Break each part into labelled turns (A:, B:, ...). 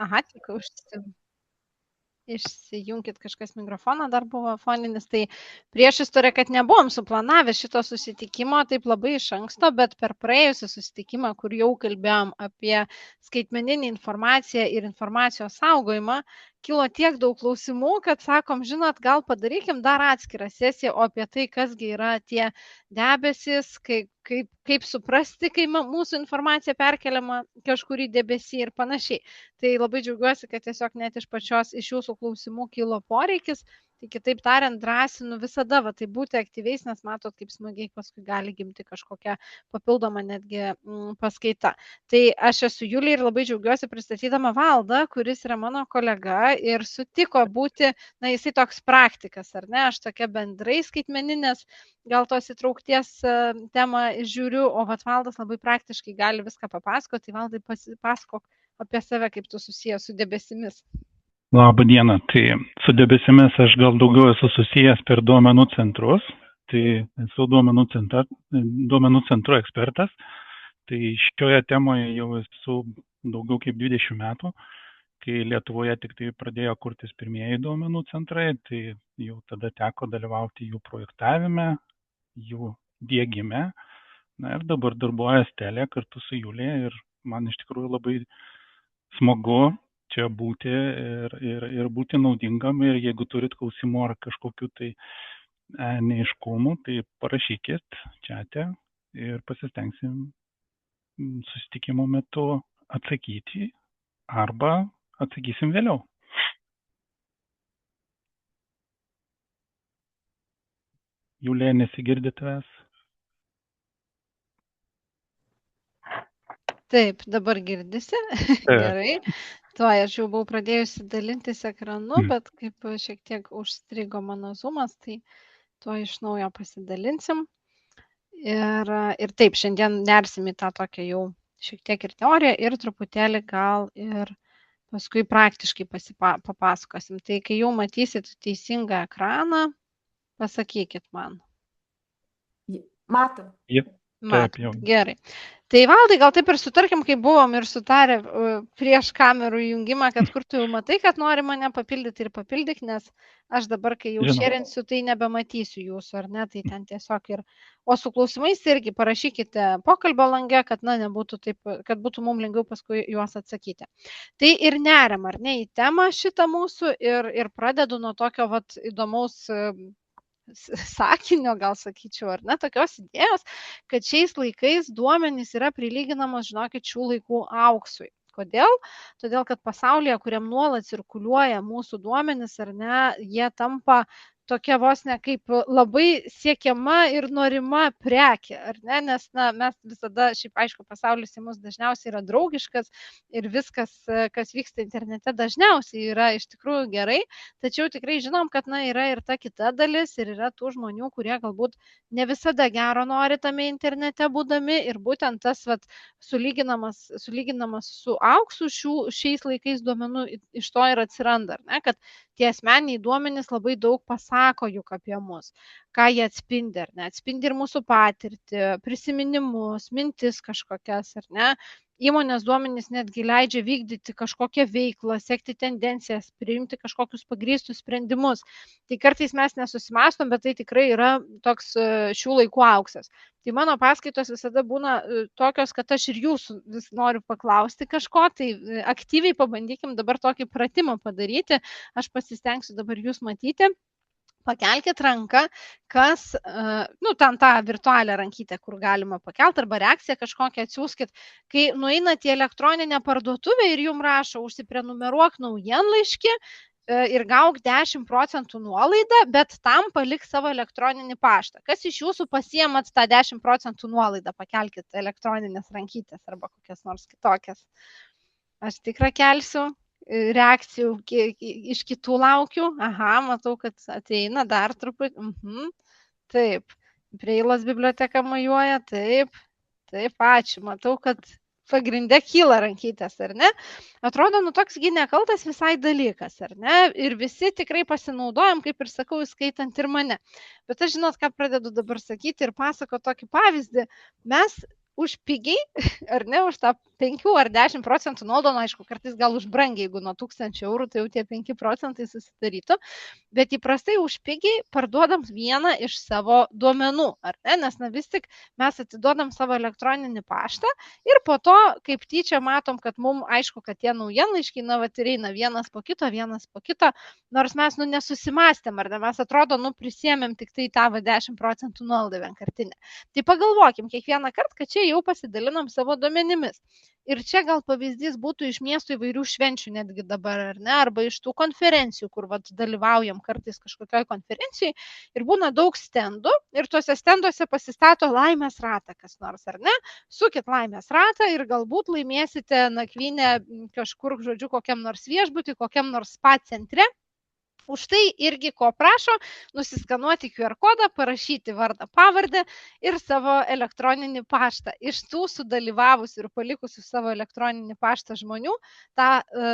A: Aha, tik išsijunkit kažkas mikrofoną, dar buvo foninis. Tai prieš istoriją, kad nebuvom suplanavę šito susitikimo taip labai iš anksto, bet per praėjusią susitikimą, kur jau kalbėjom apie skaitmeninį informaciją ir informacijos saugojimą, kilo tiek daug klausimų, kad sakom, žinot, gal padarykim dar atskirą sesiją, o apie tai, kasgi yra tie debesys, kaip suprasti, kai mūsų informacija perkeliama kažkur į debesį ir panašiai. Tai labai džiaugiuosi, kad tiesiog net iš jūsų klausimų kilo poreikis. Tai kitaip tariant, drąsinu visada tai būti aktyviais, nes matot, kaip smagiai paskui gali gimti kažkokia papildoma netgi paskaita. Tai aš esu Julija ir labai džiaugiuosi pristatydama Valdą, kuris yra mano kolega ir sutiko būti, jisai toks praktikas, ar ne, aš tokia bendrai skaitmeninės, gal tos įtraukties temą žiūriu, o Valdas labai praktiškai gali viską papasakoti. Tai Valdai, pasakok apie save, kaip tu susijęs su debesimis.
B: Labą dieną. Tai su debesimis aš gal daugiau esu susijęs per duomenų centrus. Tai esu duomenų centrų ekspertas. Tai šioje temoje jau esu daugiau kaip 20 metų, kai Lietuvoje tik tai pradėjo kurtis pirmieji duomenų centrai, tai jau tada teko dalyvauti jų projektavime, jų diegime. Na ir dabar darbuojas Telė kartu su Julija ir man iš tikrųjų labai smagu čia būti ir būti naudingam, ir jeigu turit klausimų ar kažkokių tai neiškumų, tai parašykit čiate ir pasistengsim susitikimo metu atsakyti arba atsakysim vėliau. Julija, nesigirdi tavęs?
A: Taip, dabar girdisi. Gerai. Tuoj, aš jau buvau pradėjusi dalintis ekranu, bet kaip šiek tiek užstrigo mano zoomas, tai tuoj iš naujo pasidalinsim. Ir taip, šiandien nersim į tą tokią jau šiek tiek ir teoriją, ir truputėlį gal ir paskui praktiškai papasakosim. Tai kai jau matysit teisingą ekraną, pasakykit man.
C: Matom.
A: Matom, gerai. Tai Valdai, gal taip ir sutarkim, kai buvom ir sutarę prieš kamerų įjungimą, kad kur tu jau matai, kad nori mane papildyti ir papildyk, nes aš dabar, kai jau šėrinsiu, tai nebematysiu jūsų, ar ne, tai ten tiesiog ir... O su klausimais irgi parašykite pokalbio lange, kad, nebūtų taip, kad būtų mums lengviau paskui juos atsakyti. Tai ir neriam, ar ne, į temą šitą mūsų ir pradedu nuo tokio įdomaus sakinio, gal sakyčiau, ar ne, tokios idėjos, kad šiais laikais duomenys yra prilyginamos, žinokit, šių laikų auksui. Kodėl? Todėl, kad pasaulyje, kuriam nuolat cirkuliuoja mūsų duomenys, ar ne, jie tampa tokia vos ne kaip labai siekiama ir norima prekė, ar ne, nes mes visada, šiaip aišku, pasaulis į mus dažniausiai yra draugiškas ir viskas, kas vyksta internete, dažniausiai yra iš tikrųjų gerai, tačiau tikrai žinom, kad yra ir ta kita dalis ir yra tų žmonių, kurie galbūt ne visada gero nori tame internete būdami ir būtent tas sulyginamas su auksu šiais laikais duomenų iš to ir atsiranda, ar ne, kad tie asmeniniai duomenys labai daug pasako juk apie mus, ką jie atspindi, ar ne, atspindi ir mūsų patirtį, prisiminimus, mintis kažkokias, ar ne. Įmonės duomenys netgi leidžia vykdyti kažkokią veiklą, sekti tendencijas, priimti kažkokius pagrįstus sprendimus. Tai kartais mes nesusimastom, bet tai tikrai yra toks šių laikų auksas. Tai mano paskaitos visada būna tokios, kad aš ir jūsų vis noriu paklausti kažko, tai aktyviai pabandykim dabar tokį pratimą padaryti. Aš pasistengsiu dabar jūs matyti. Pakelkit ranką, kas, ten tą virtualią rankytę, kur galima pakelti, arba reakciją kažkokią atsiųskit. Kai nueinat į elektroninę parduotuvę ir jums rašo, užsiprenumeruok naujienlaiškį ir gauk 10% nuolaidą, bet tam palik savo elektroninį paštą. Kas iš jūsų pasiemat tą 10% nuolaidą? Pakelkit elektroninės rankytės arba kokias nors kitokias. Aš tikrą kelsiu. Reakcijų iš kitų laukiu. Aha, matau, kad ateina dar truputį. Taip, Preilos biblioteka majuoja. Taip, ačiū. Matau, kad pagrinde kyla rankytės, ar ne? Atrodo, toks nekaltas visai dalykas, ar ne? Ir visi tikrai pasinaudojam, kaip ir sakau, įskaitant ir mane. Bet aš žinot, ką pradedu dabar sakyti ir pasako tokį pavyzdį. Mes už pigiai, ar ne, už tą 5 ar 10% nuolaidą, aišku, kartais gal už brangiai, jeigu nuo 1000 eurų, tai jau tie 5% susidarytų, bet įprastai už pigiai parduodam vieną iš savo duomenų, ar ne, nes na vis tik mes atiduodam savo elektroninį paštą ir po to, kaip tyčia, matom, kad mums aišku, kad tie naujienlaiškiai, na, vat ir eina vienas po kito, nors mes, nu, nesusimastėm, ar ne, mes atrodo, nu, prisėmėm tik tai tą 10% nuolaidą vienkartinę. Tai pagalvokim kiekvieną kartą, kad čia jau pasidalinom savo duomenimis. Ir čia gal pavyzdys būtų iš miestų įvairių švenčių netgi dabar, ar ne, arba iš tų konferencijų, kur vat, dalyvaujam kartais kažkokioj konferencijai ir būna daug stendų ir tuose stenduose pasistato laimės ratą kas nors, ar ne, sukit laimės ratą ir galbūt laimėsite nakvynę kažkur, žodžiu, kokiam nors viešbutį, kokiam nors spa centre. Už tai irgi ko prašo, nusiskanuoti QR kodą, parašyti vardą, pavardę ir savo elektroninį paštą. Iš tų sudalyvavusių ir palikusių savo elektroninį paštą žmonių tą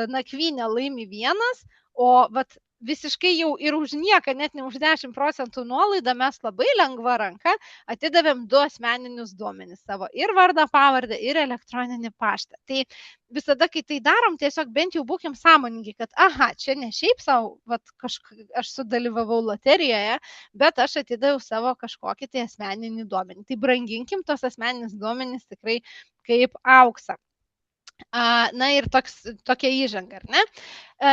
A: nakvynę laimi vienas, o vat visiškai jau ir už nieką, net ne už 10% nuolaidą mes labai lengva ranka atidavėm 2 asmeninius duomenis savo ir vardą, pavardę ir elektroninį paštą. Tai visada, kai tai darom, tiesiog bent jau būkim sąmoningi, kad aha, čia ne šiaip savo, aš sudalyvavau loterijoje, bet aš atidaviau savo kažkokį tai asmeninį duomenį. Tai branginkim tos asmeninis duomenys tikrai kaip auksą. Na ir tokia įžanga, ar ne?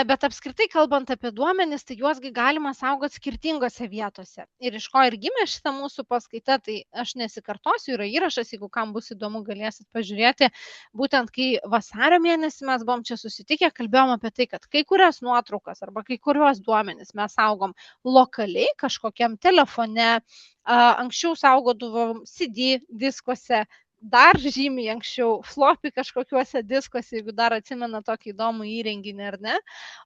A: Bet apskritai, kalbant apie duomenis, tai juosgi galima saugoti skirtingose vietose. Ir iš ko ir gimė šitą mūsų paskaitą, tai aš nesikartosiu, yra įrašas, jeigu kam bus įdomu, galėsit pažiūrėti. Būtent kai vasario mėnesį mes buvom čia susitikę, kalbėjom apie tai, kad kai kurias nuotraukas arba kai kuriuos duomenis mes saugom lokaliai kažkokiam telefone, anksčiau saugodavom CD diskuose, dar žymiai anksčiau floppy kažkokiuose diskuose, jeigu dar atsimena tokį įdomų įrenginį ar ne,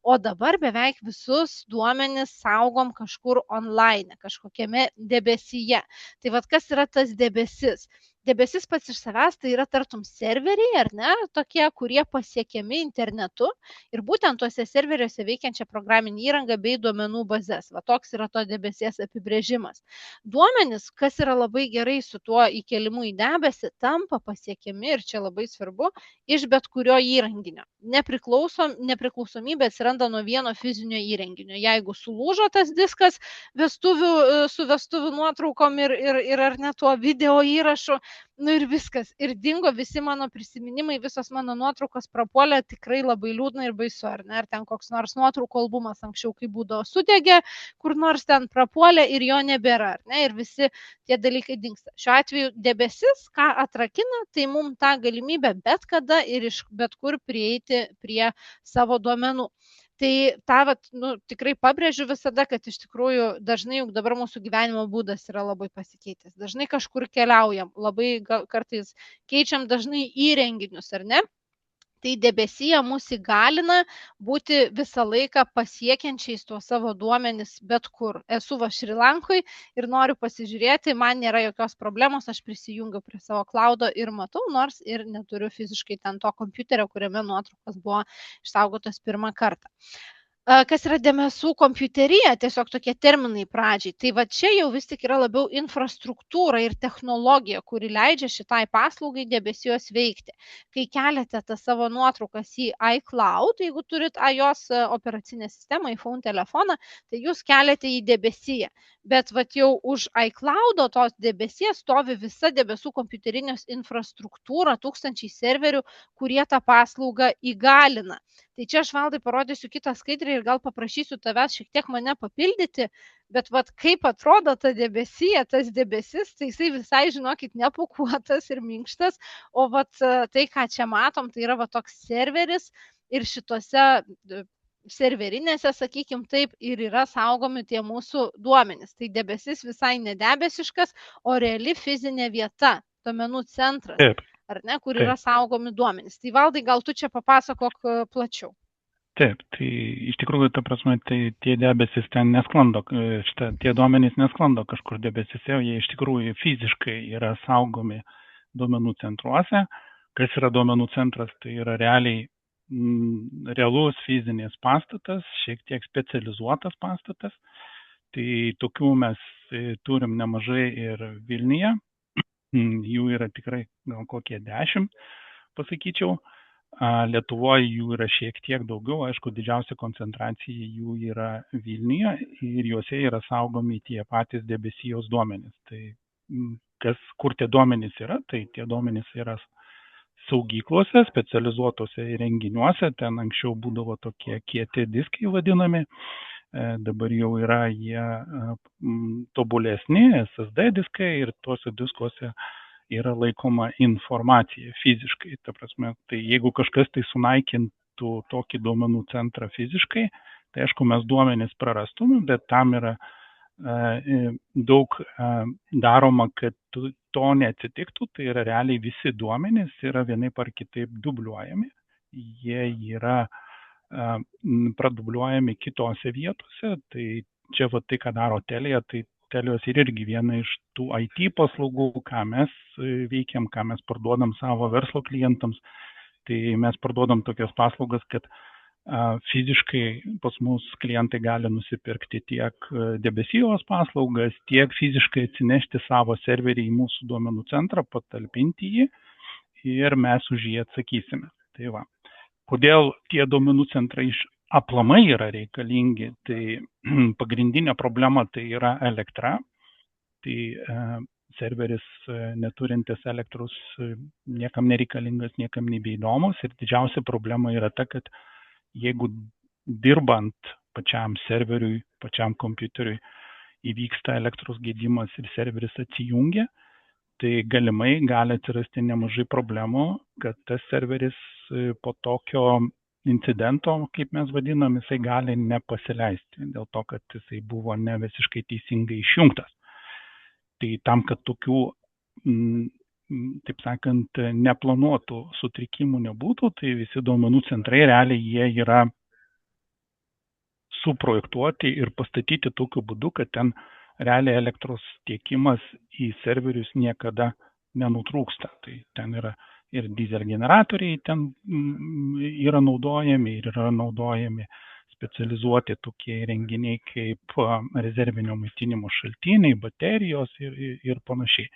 A: o dabar beveik visus duomenis saugom kažkur online, kažkokiame debesyje. Tai vad kas yra tas debesis? Debesis pats iš savęs tai yra tartum serveriai, ar ne, tokie, kurie pasiekiami internetu ir būtent tuose serveriuose veikiančią programinį įrangą bei duomenų bazės. Va toks yra to debesies apibrėžimas. Duomenis, kas yra labai gerai su tuo įkelimu į debesį, tampa pasiekiami ir čia labai svarbu iš bet kurio įrenginio. Nepriklausomybė atsiranda nuo vieno fizinio įrenginio. Jeigu sulūžo tas diskas su vestuvių nuotraukom ir ar ne tuo video įrašu, nu ir viskas. Ir dingo visi mano prisiminimai, visos mano nuotraukos prapuolė, tikrai labai liūdna ir baisu, ar ne? Ar ten koks nors nuotraukų albumas anksčiau, kai būdavo sudegė, kur nors ten prapuolė ir jo nebėra, ar ne? Ir visi tie dalykai dingsta. Šiuo atveju debesis, ką atrakina, tai mums tą galimybę bet kada ir iš bet kur prieiti prie savo duomenų. Tai tą tikrai pabrėžiu visada, kad iš tikrųjų dažnai juk dabar mūsų gyvenimo būdas yra labai pasikeitęs. Dažnai kažkur keliaujam, labai kartais keičiam dažnai įrenginius, ar ne? Tai debesyje mus įgalina būti visą laiką pasiekiančiais tuos savo duomenis bet kur. Esu Šri Lankoj ir noriu pasižiūrėti, man nėra jokios problemos, aš prisijungiu prie savo cloudo ir matau, nors ir neturiu fiziškai ten to kompiuterio, kuriame nuotraukos buvo išsaugotos pirmą kartą. Kas yra debesų kompiuterija, tiesiog tokie terminai pradžiai. Tai va čia jau vis tik yra labiau infrastruktūra ir technologija, kuri leidžia šitai paslaugai debesijos veikti. Kai keliate tą savo nuotraukas į iCloud, jeigu turit iOS operacinę sistemą, iPhone telefoną, tai jūs keliate į debesiją. Bet va jau už iCloud tos debesies stovi visa debesų kompiuterinės infrastruktūra, 1000 serverių, kurie tą paslaugą įgalina. Tai čia aš, Valdai, parodysiu kitą skaidrį ir gal paprašysiu tavęs šiek tiek mane papildyti, bet vat kaip atrodo ta debesija, tas debesis, tai jisai visai, žinokit, nepūkuotas ir minkštas, o vat tai, ką čia matom, tai yra va toks serveris ir šitose serverinėse, sakykim taip, ir yra saugomi tie mūsų duomenys. Tai debesis visai nedebesiškas, o reali fizinė vieta, duomenų centras.
B: Taip.
A: Ar ne, kur yra saugomi duomenys. Tai Valdai, gal tu čia papasakok plačiau.
B: Taip, tai iš tikrųjų, ta prasme, tai tie debesis ten nesklando, tie duomenys nesklando kažkur debesise, jie iš tikrųjų fiziškai yra saugomi duomenų centruose. Kas yra duomenų centras, tai yra realus fizinis pastatas, šiek tiek specializuotas pastatas. Tai tokių mes turim nemažai ir Vilniuje. Jų yra tikrai gal kokie 10. pasakyčiau. Lietuvoje jų yra šiek tiek daugiau, aišku, didžiausia koncentracija jų yra Vilniuje ir juose yra saugomi tie patys debesijos duomenys. Tai kur tie duomenys yra, tai tie duomenys yra saugyklose, specializuotose įrenginiuose, ten anksčiau būdavo tokie kieti diskai vadinami, dabar jau yra jie tobulesni, SSD diskai ir tuose diskuose yra laikoma informacija fiziškai. Ta prasme, tai jeigu kažkas tai sunaikintų tokį duomenų centrą fiziškai, tai aišku, mes duomenis prarastume, bet tam yra daug daroma, kad to neatsitiktų, tai yra realiai visi duomenys yra vienaip ar kitaip dubliuojami, jie yra pradubliuojami kitose vietose, tai čia va tai, ką daro Telia, tai Telios ir irgi viena iš tų IT paslaugų, ką mes veikiam, ką mes parduodam savo verslo klientams, tai mes parduodam tokias paslaugas, kad fiziškai pas mus klientai gali nusipirkti tiek debesijos paslaugas, tiek fiziškai atsinešti savo serverį į mūsų duomenų centrą, patalpinti jį ir mes už jį atsakysime. Tai va. Kodėl tie duomenų centrai aplamai yra reikalingi, tai pagrindinė problema tai yra elektra, tai serveris neturintis elektros niekam nereikalingas, niekam nebeįdomus ir didžiausia problema yra ta, kad jeigu dirbant pačiam serveriui, pačiam kompiuteriui įvyksta elektros gedimas ir serveris atsijungia, tai galimai gali atsirasti nemažai problemų, kad tas serveris po tokio incidento, kaip mes vadinam, jisai gali nepasileisti, dėl to, kad jisai buvo ne visiškai teisingai išjungtas. Tai tam, kad tokių, taip sakant, neplanuotų sutrikimų nebūtų, tai visi duomenų centrai realiai jie yra suprojektuoti ir pastatyti tokiu būdu, kad ten realiai elektros tiekimas į serverius niekada nenutrūksta. Tai ten yra ir dizel generatoriai ten yra naudojami ir yra naudojami specializuoti tokie įrenginiai kaip rezervinio maitinimo šaltiniai, baterijos ir panašiai.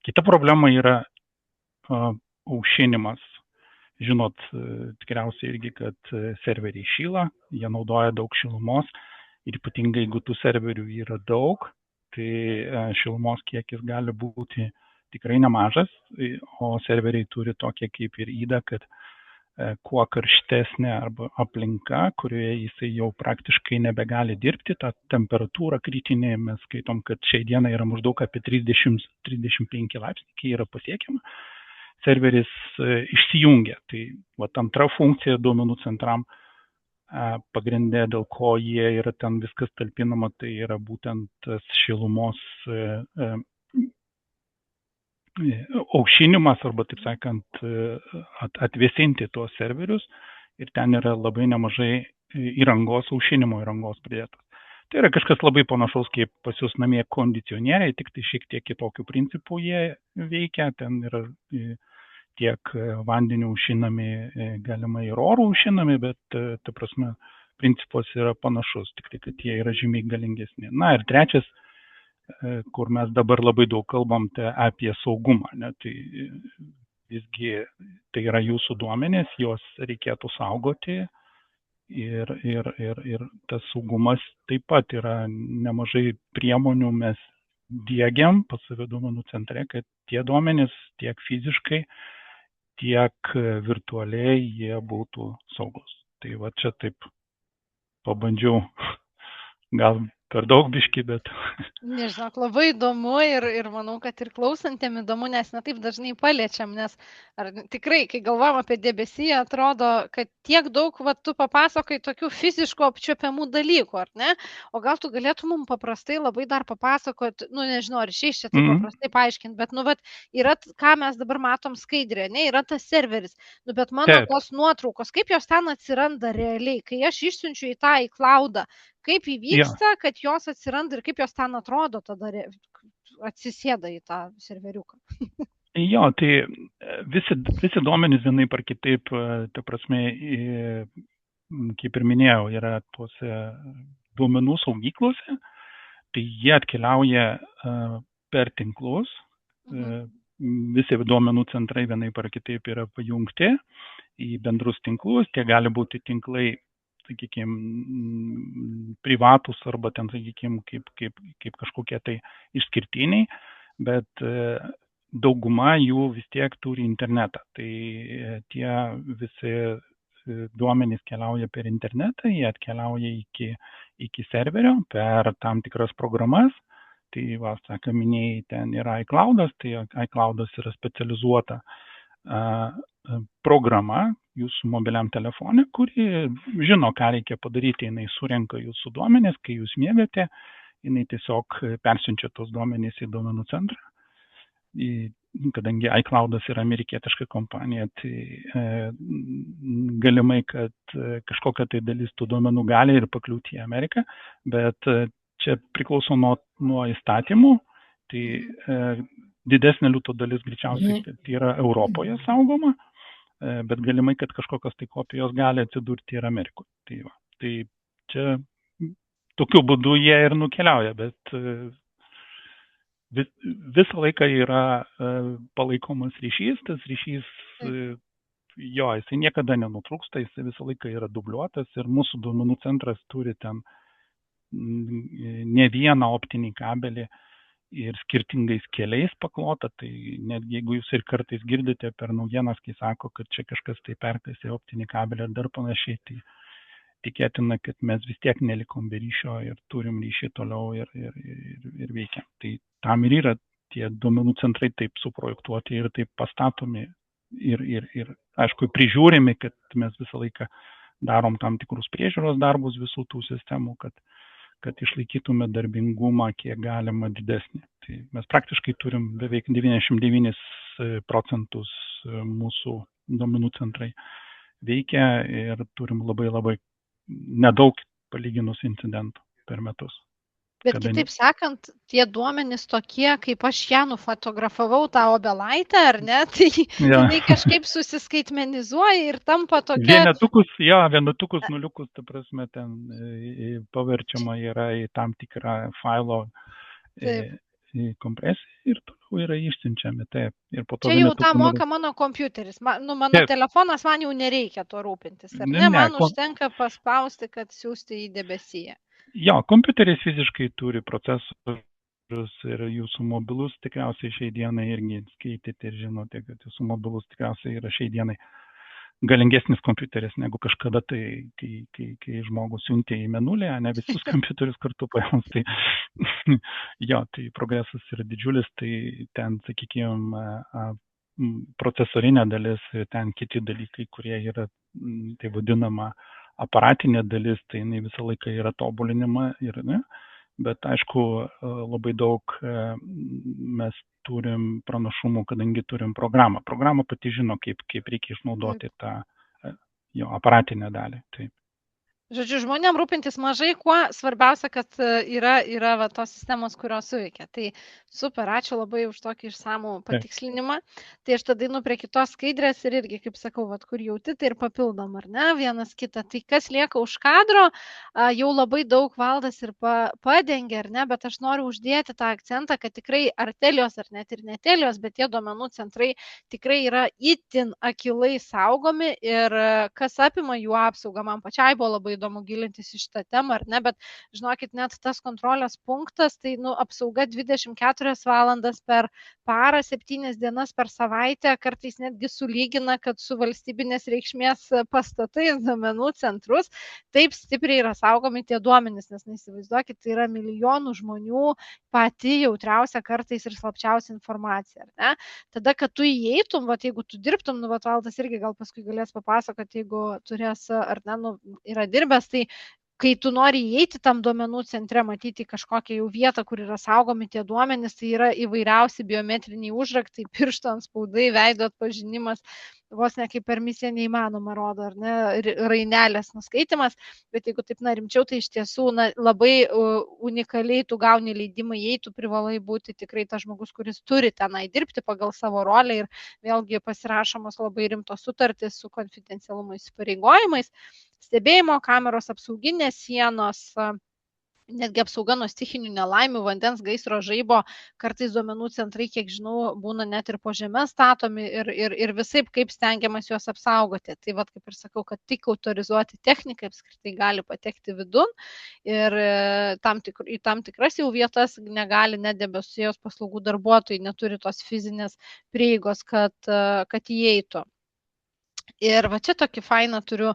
B: Kita problema yra aušinimas. Žinot, tikriausiai irgi, kad serveriai šyla, jie naudoja daug šilumos ir ypatingai, jeigu tų serverių yra daug, tai šilumos kiekis gali būti tikrai nemažas, o serveriai turi tokią kaip ir ydą, kad kuo karštesnė arba aplinka, kurioje jisai jau praktiškai nebegali dirbti, ta temperatūra kritinė, mes skaitom, kad šiai dieną yra maždaug apie 30-35 laipsniai, kai yra pasiekiama, serveris išsijungia. Tai antra funkcija duomenų centram pagrindė, dėl ko jie yra ten viskas talpinama, tai yra būtent tas šilumos aušinimas arba, taip sakant, atvėsinti tuos serverius ir ten yra labai nemažai įrangos, aušinimo įrangos pridėtos. Tai yra kažkas labai panašaus kaip pas jūs namie kondicionieriai, tik tai šiek tiek kitokių principų jie veikia, ten yra tiek vandeniu aušinami, galimai ir orų aušinami, bet, ta prasme, principas yra panašus, tik tai, kad jie yra žymiai galingesni. Na ir trečias, kur mes dabar labai daug kalbam, tai apie saugumą, ne? Tai visgi tai yra jūsų duomenys, juos reikėtų saugoti ir tas saugumas taip pat yra nemažai priemonių mes diegiam pas save duomenų centre, kad tie duomenys tiek fiziškai, tiek virtualiai jie būtų saugus. Tai va čia taip pabandžiau, gal per daug biški, bet...
A: Nežinau, labai įdomu ir manau, kad ir klausantėm įdomu, nes netaip dažnai paliečiam, nes tikrai, kai galvojam apie debesiją, atrodo, kad tiek daug tu papasakai tokių fiziškų apčiuopiamų dalykų, ar ne? O gal tu galėtum mums paprastai labai dar papasakot, nežinau, ar šiais čia taip paprastai paaiškinti, bet, yra, ką mes dabar matom skaidrė, ne, yra tas serveris, bet mano tos nuotraukos, kaip jos ten atsiranda realiai, kai aš išsiunčiu į tą iCloudą, kaip įvyksta, kad jos atsiranda ir kaip jos ten atrodo, tada atsisėda į tą serveriuką.
B: Jo, tai visi duomenys vienaip ar kitaip, ta prasme, kaip ir minėjau, yra tuose duomenų saugyklose, tai jie atkeliauja per tinklus, visi duomenų centrai vienaip ar kitaip yra pajungti į bendrus tinklus, tie gali būti tinklai, sakykime, privatus arba ten, sakykime, kaip kažkokie tai išskirtiniai, bet dauguma jų vis tiek turi internetą. Tai tie visi duomenys keliauja per internetą, jie atkeliauja iki serverio per tam tikras programas. Tai, saką, minėjai, ten yra iCloudas, tai iCloudas yra specializuota programa jūsų mobiliam telefone, kuri žino, ką reikia padaryti, jinai surenka jūsų duomenis, kai jūs miegate, jinai tiesiog persiunčia tos duomenys į duomenų centrą. Kadangi iCloudas yra amerikietiška kompanija, tai galimai, kad kažkokia tai dalis tų duomenų gali ir pakliūti į Ameriką, bet čia priklauso nuo įstatymų, tai didesnė liūto dalis greičiausiai tai yra Europoje saugoma, bet galimai, kad kažkokios tai kopijos gali atsidurti ir Amerikoje. Tai čia tokiu būdu jie ir nukeliauja, bet visą laiką yra palaikomas ryšys, tas ryšys, jisai niekada nenutrūksta, jisai visą laiką yra dubliuotas ir mūsų duomenų centras turi ten ne vieną optinį kabelį ir skirtingais keliais paklota, tai netgi jeigu jūs ir kartais girdite per naujienas, kai sako, kad čia kažkas tai perkasė optinį kabelį ir dar panašiai, tai tikėtina, kad mes vis tiek nelikom be ryšio ir turim ryšį toliau ir veikiam. Tai tam ir yra tie duomenų centrai taip suprojektuoti ir taip pastatomi ir aišku, prižiūrimi, kad mes visą laiką darom tam tikrus priežiūros darbus visų tų sistemų, kad išlaikytume darbingumą kiek galima didesnį. Tai mes praktiškai turim beveik 99% mūsų duomenų centrai veikia ir turim labai nedaug palyginus incidentų per metus.
A: Bet kitaip sakant, tie duomenys tokie, kaip aš ją nufotografavau tą obelaitę, ar ne, tai jinai kažkaip susiskaitmenizuoja ir tampa tokia...
B: Vienetukus, nuliukus, ta prasme, ten paverčiama yra į tam tikrą failo kompresiją ir toliau yra išsiunčiami. Taip. Ir po to
A: čia jau tą moka mano kompiuteris. Mano telefonas, man jau nereikia to rūpintis, ar ne? Man užtenka paspausti, kad siųsti į debesiją.
B: Jo, kompiuteris fiziškai turi procesorius ir jūsų mobilus tikriausiai šiai dienai irgi skaitėte ir žinote, kad jūsų mobilus tikriausiai yra šiai dienai galingesnis kompiuteris negu kažkada, tai kai žmogus siuntė į mėnulį, ne visus kompiuterius kartu paėmus, tai tai progresas yra didžiulis, tai ten, sakykime, procesorinė dalis, ten kiti dalykai, kurie yra, tai vadinama, aparatinė dalis, tai jinai visą laiką yra tobulinima, bet aišku, labai daug mes turim pranašumų, kadangi turim programą. Programa pati žino, kaip reikia išnaudoti tą aparatinę dalį. Taip.
A: Žodžiu, žmonėm rūpintis mažai kuo, svarbiausia, kad yra va, tos sistemos, kurios suveikia. Tai super, ačiū labai už tokį išsamų patikslinimą. Tai aš tada einu prie kitos skaidrės ir irgi, kaip sakau, va, kur jauti, tai ir papildom, ar ne, vienas kitą. Tai kas lieka už kadro, jau labai daug Valdas ir padengia, ar ne, bet aš noriu uždėti tą akcentą, kad tikrai ar Telios, ar net ir netelios, bet tie duomenų centrai tikrai yra itin akilai saugomi ir kas apima jų apsaugą, man pačiai buvo labai įdomu gilintis į šitą temą, ar ne, bet žinokit, net tas kontrolės punktas, tai apsauga 24 valandas per parą, 7 dienas per savaitę, kartais netgi sulygina, kad su valstybinės reikšmės pastatais duomenų centrus taip stipriai yra saugomi tie duomenys, nes neįsivaizduokit, tai yra milijonų žmonių pati jautriausia kartais ir slapčiausia informacija, ar ne? Tada, kad tu įeitum, jeigu tu dirbtum, Valdas irgi gal paskui galės papasakoti, jeigu turės, ar ne, yra dirbęs, tai kai tu nori įeiti tam duomenų centre, matyti kažkokią jau vietą, kur yra saugomi tie duomenys, tai yra įvairiausi biometriniai užraktai, piršto antspaudai, veido atpažinimas, vos ne kaip per misiją neįmanoma rodo, ar ne, rainelės nuskaitimas, bet jeigu taip rimčiau, tai iš tiesų labai unikaliai tu gauni leidimą įeiti, tu privalai būti tikrai tas žmogus, kuris turi tenai dirbti pagal savo rolę ir vėlgi pasirašomos labai rimtos sutartys su konfidencialumo įsipareigojimais, stebėjimo kameros, apsauginės sienos, netgi apsauga nuo stichinių nelaimių, vandens gaisro, žaibo, kartais duomenų centrai, kiek žinau, būna net ir po žemę statomi ir visaip kaip stengiamas juos apsaugoti. Tai vad, kaip ir sakau, kad tik autorizuoti technikai apskritai gali patekti vidun ir į tam tikras jau vietas negali net debesijos paslaugų darbuotojai, neturi tos fizinės prieigos, kad įeitų. Ir va čia tokį fainą turiu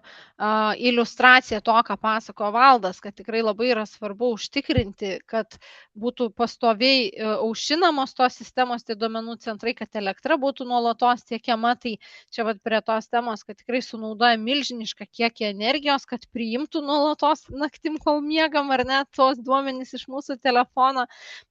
A: iliustraciją to, ką pasako Valdas, kad tikrai labai yra svarbu užtikrinti, kad būtų pastoviai aušinamos tos sistemos, tai duomenų centrai, kad elektra būtų nuolatos tiekiama. Tai čia va prie tos temos, kad tikrai sunaudoja milžinišką kiekį energijos, kad priimtų nuolatos naktim, kol miegam, ar net tos duomenys iš mūsų telefono,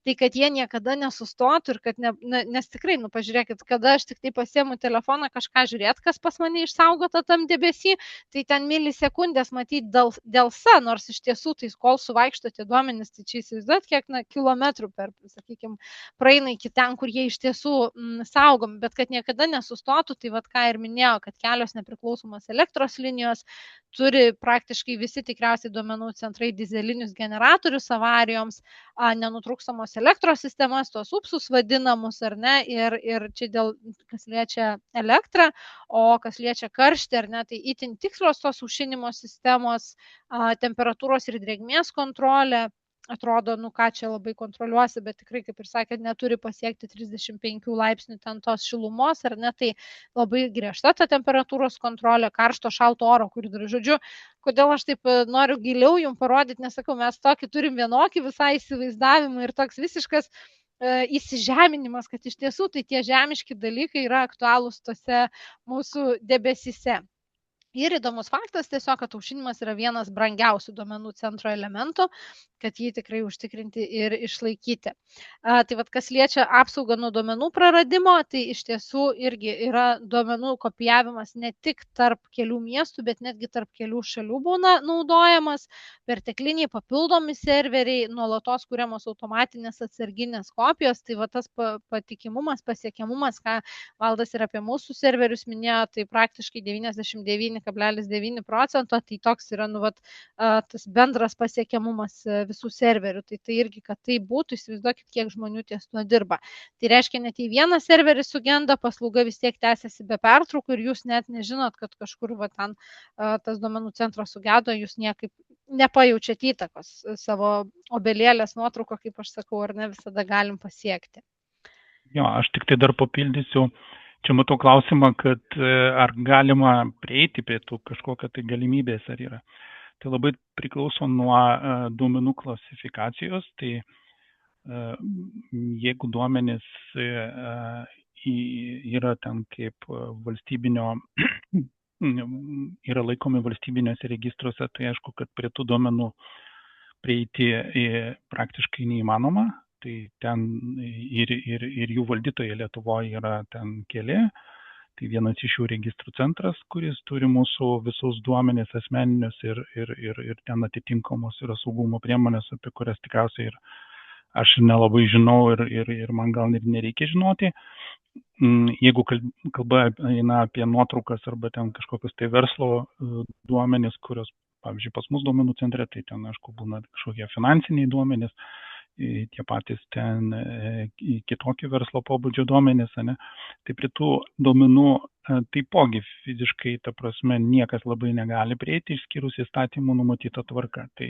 A: tai kad jie niekada nesustotų ir kad, nes tikrai, pažiūrėkit, kada aš tik tai pasiemu telefoną kažką žiūrėti, kas pas mane išsaugota tam debesy, tai ten milisekundės matyti dėlsa, nors iš tiesų, tai kol suvaikšto tie duomenys, tai čia įsivaizduot, kiek kilometrų per, sakykime, praeina iki ten, kur jie iš tiesų saugomi, bet kad niekada nesustotų, tai vad ką ir minėjau, kad kelios nepriklausomos elektros linijos turi praktiškai visi tikriausiai duomenų centrai dizelinius generatorius avarijoms, nenutrūkstamos elektros sistemas, tos upsus vadinamus, ar ne, ir čia dėl, kas liečia elektrą, o kas liečia karštį, ar ne, tai itin tikslios tos aušinimo sistemos, temperatūros ir drėgmės kontrolė, atrodo, ką čia labai kontroliuosi, bet tikrai, kaip ir sakėt, neturi pasiekti 35 laipsnių ten tos šilumos, ar ne, tai labai griežta ta temperatūros kontrolė, karšto šalto oro, kurį dar, žodžiu, kodėl aš taip noriu giliau jums parodyti, nesakau, mes tokį turim vienokį visai įsivaizdavimą ir toks visiškas įsižeminimas, kad iš tiesų tai tie žemiški dalykai yra aktualūs tose mūsų debesyse. Ir įdomus faktas tiesiog, kad aušinimas yra vienas brangiausių duomenų centro elementų, kad jį tikrai užtikrinti ir išlaikyti. Tai vad, kas liečia apsaugą nuo duomenų praradimo, tai iš tiesų irgi yra duomenų kopijavimas ne tik tarp kelių miestų, bet netgi tarp kelių šalių būna naudojamas, pertekliniai papildomi serveriai, nuolatos kuriamos automatinės atsarginės kopijos, tai va tas patikimumas, pasiekiamumas, ką Valdas ir apie mūsų serverius minėjo, tai praktiškai 99,9%, tai toks yra tas bendras pasiekiamumas visų serverių. Tai irgi, kad tai būtų, įsivaizduokit, kiek žmonių ties tuo dirba. Tai reiškia, net jei vienas serveris sugenda, paslauga vis tiek tęsiasi be pertraukų ir jūs net nežinot, kad kažkur ten tas duomenų centras sugedo, jūs niekaip nepajaučiat įtakos savo obelėlės nuotrauko, kaip aš sakau, ar ne visada galim pasiekti.
B: Jo, aš tik tai dar papildysiu. Čia matau klausimą, kad ar galima prieiti prie tų kažkokio tai galimybės, ar yra. Tai labai priklauso nuo duomenų klasifikacijos. Tai jeigu duomenys yra ten kaip valstybinio, yra laikomi valstybiniuose registruose, tai aišku, kad prie tų duomenų prieiti praktiškai neįmanoma. Tai ten ir jų valdytojai Lietuvoje yra ten keli. Tai vienas iš jų registrų centras, kuris turi mūsų visus duomenis asmeninius ir ten atitinkamos yra saugumo priemonės, apie kurias tikriausiai ir aš nelabai žinau ir man gal ir nereikia žinoti. Jeigu kalba eina apie nuotraukas arba ten kažkokius tai verslo duomenis, kurios, pavyzdžiui, pas mus duomenų centre, tai ten, aišku, būna kažkokie finansiniai duomenis, tie patys ten kitokie verslo pobūdžio duomenys, ne? Tai prie tų duomenų taipogi fiziškai, ta prasme, niekas labai negali prieiti, išskyrus įstatymų numatytą tvarką. Tai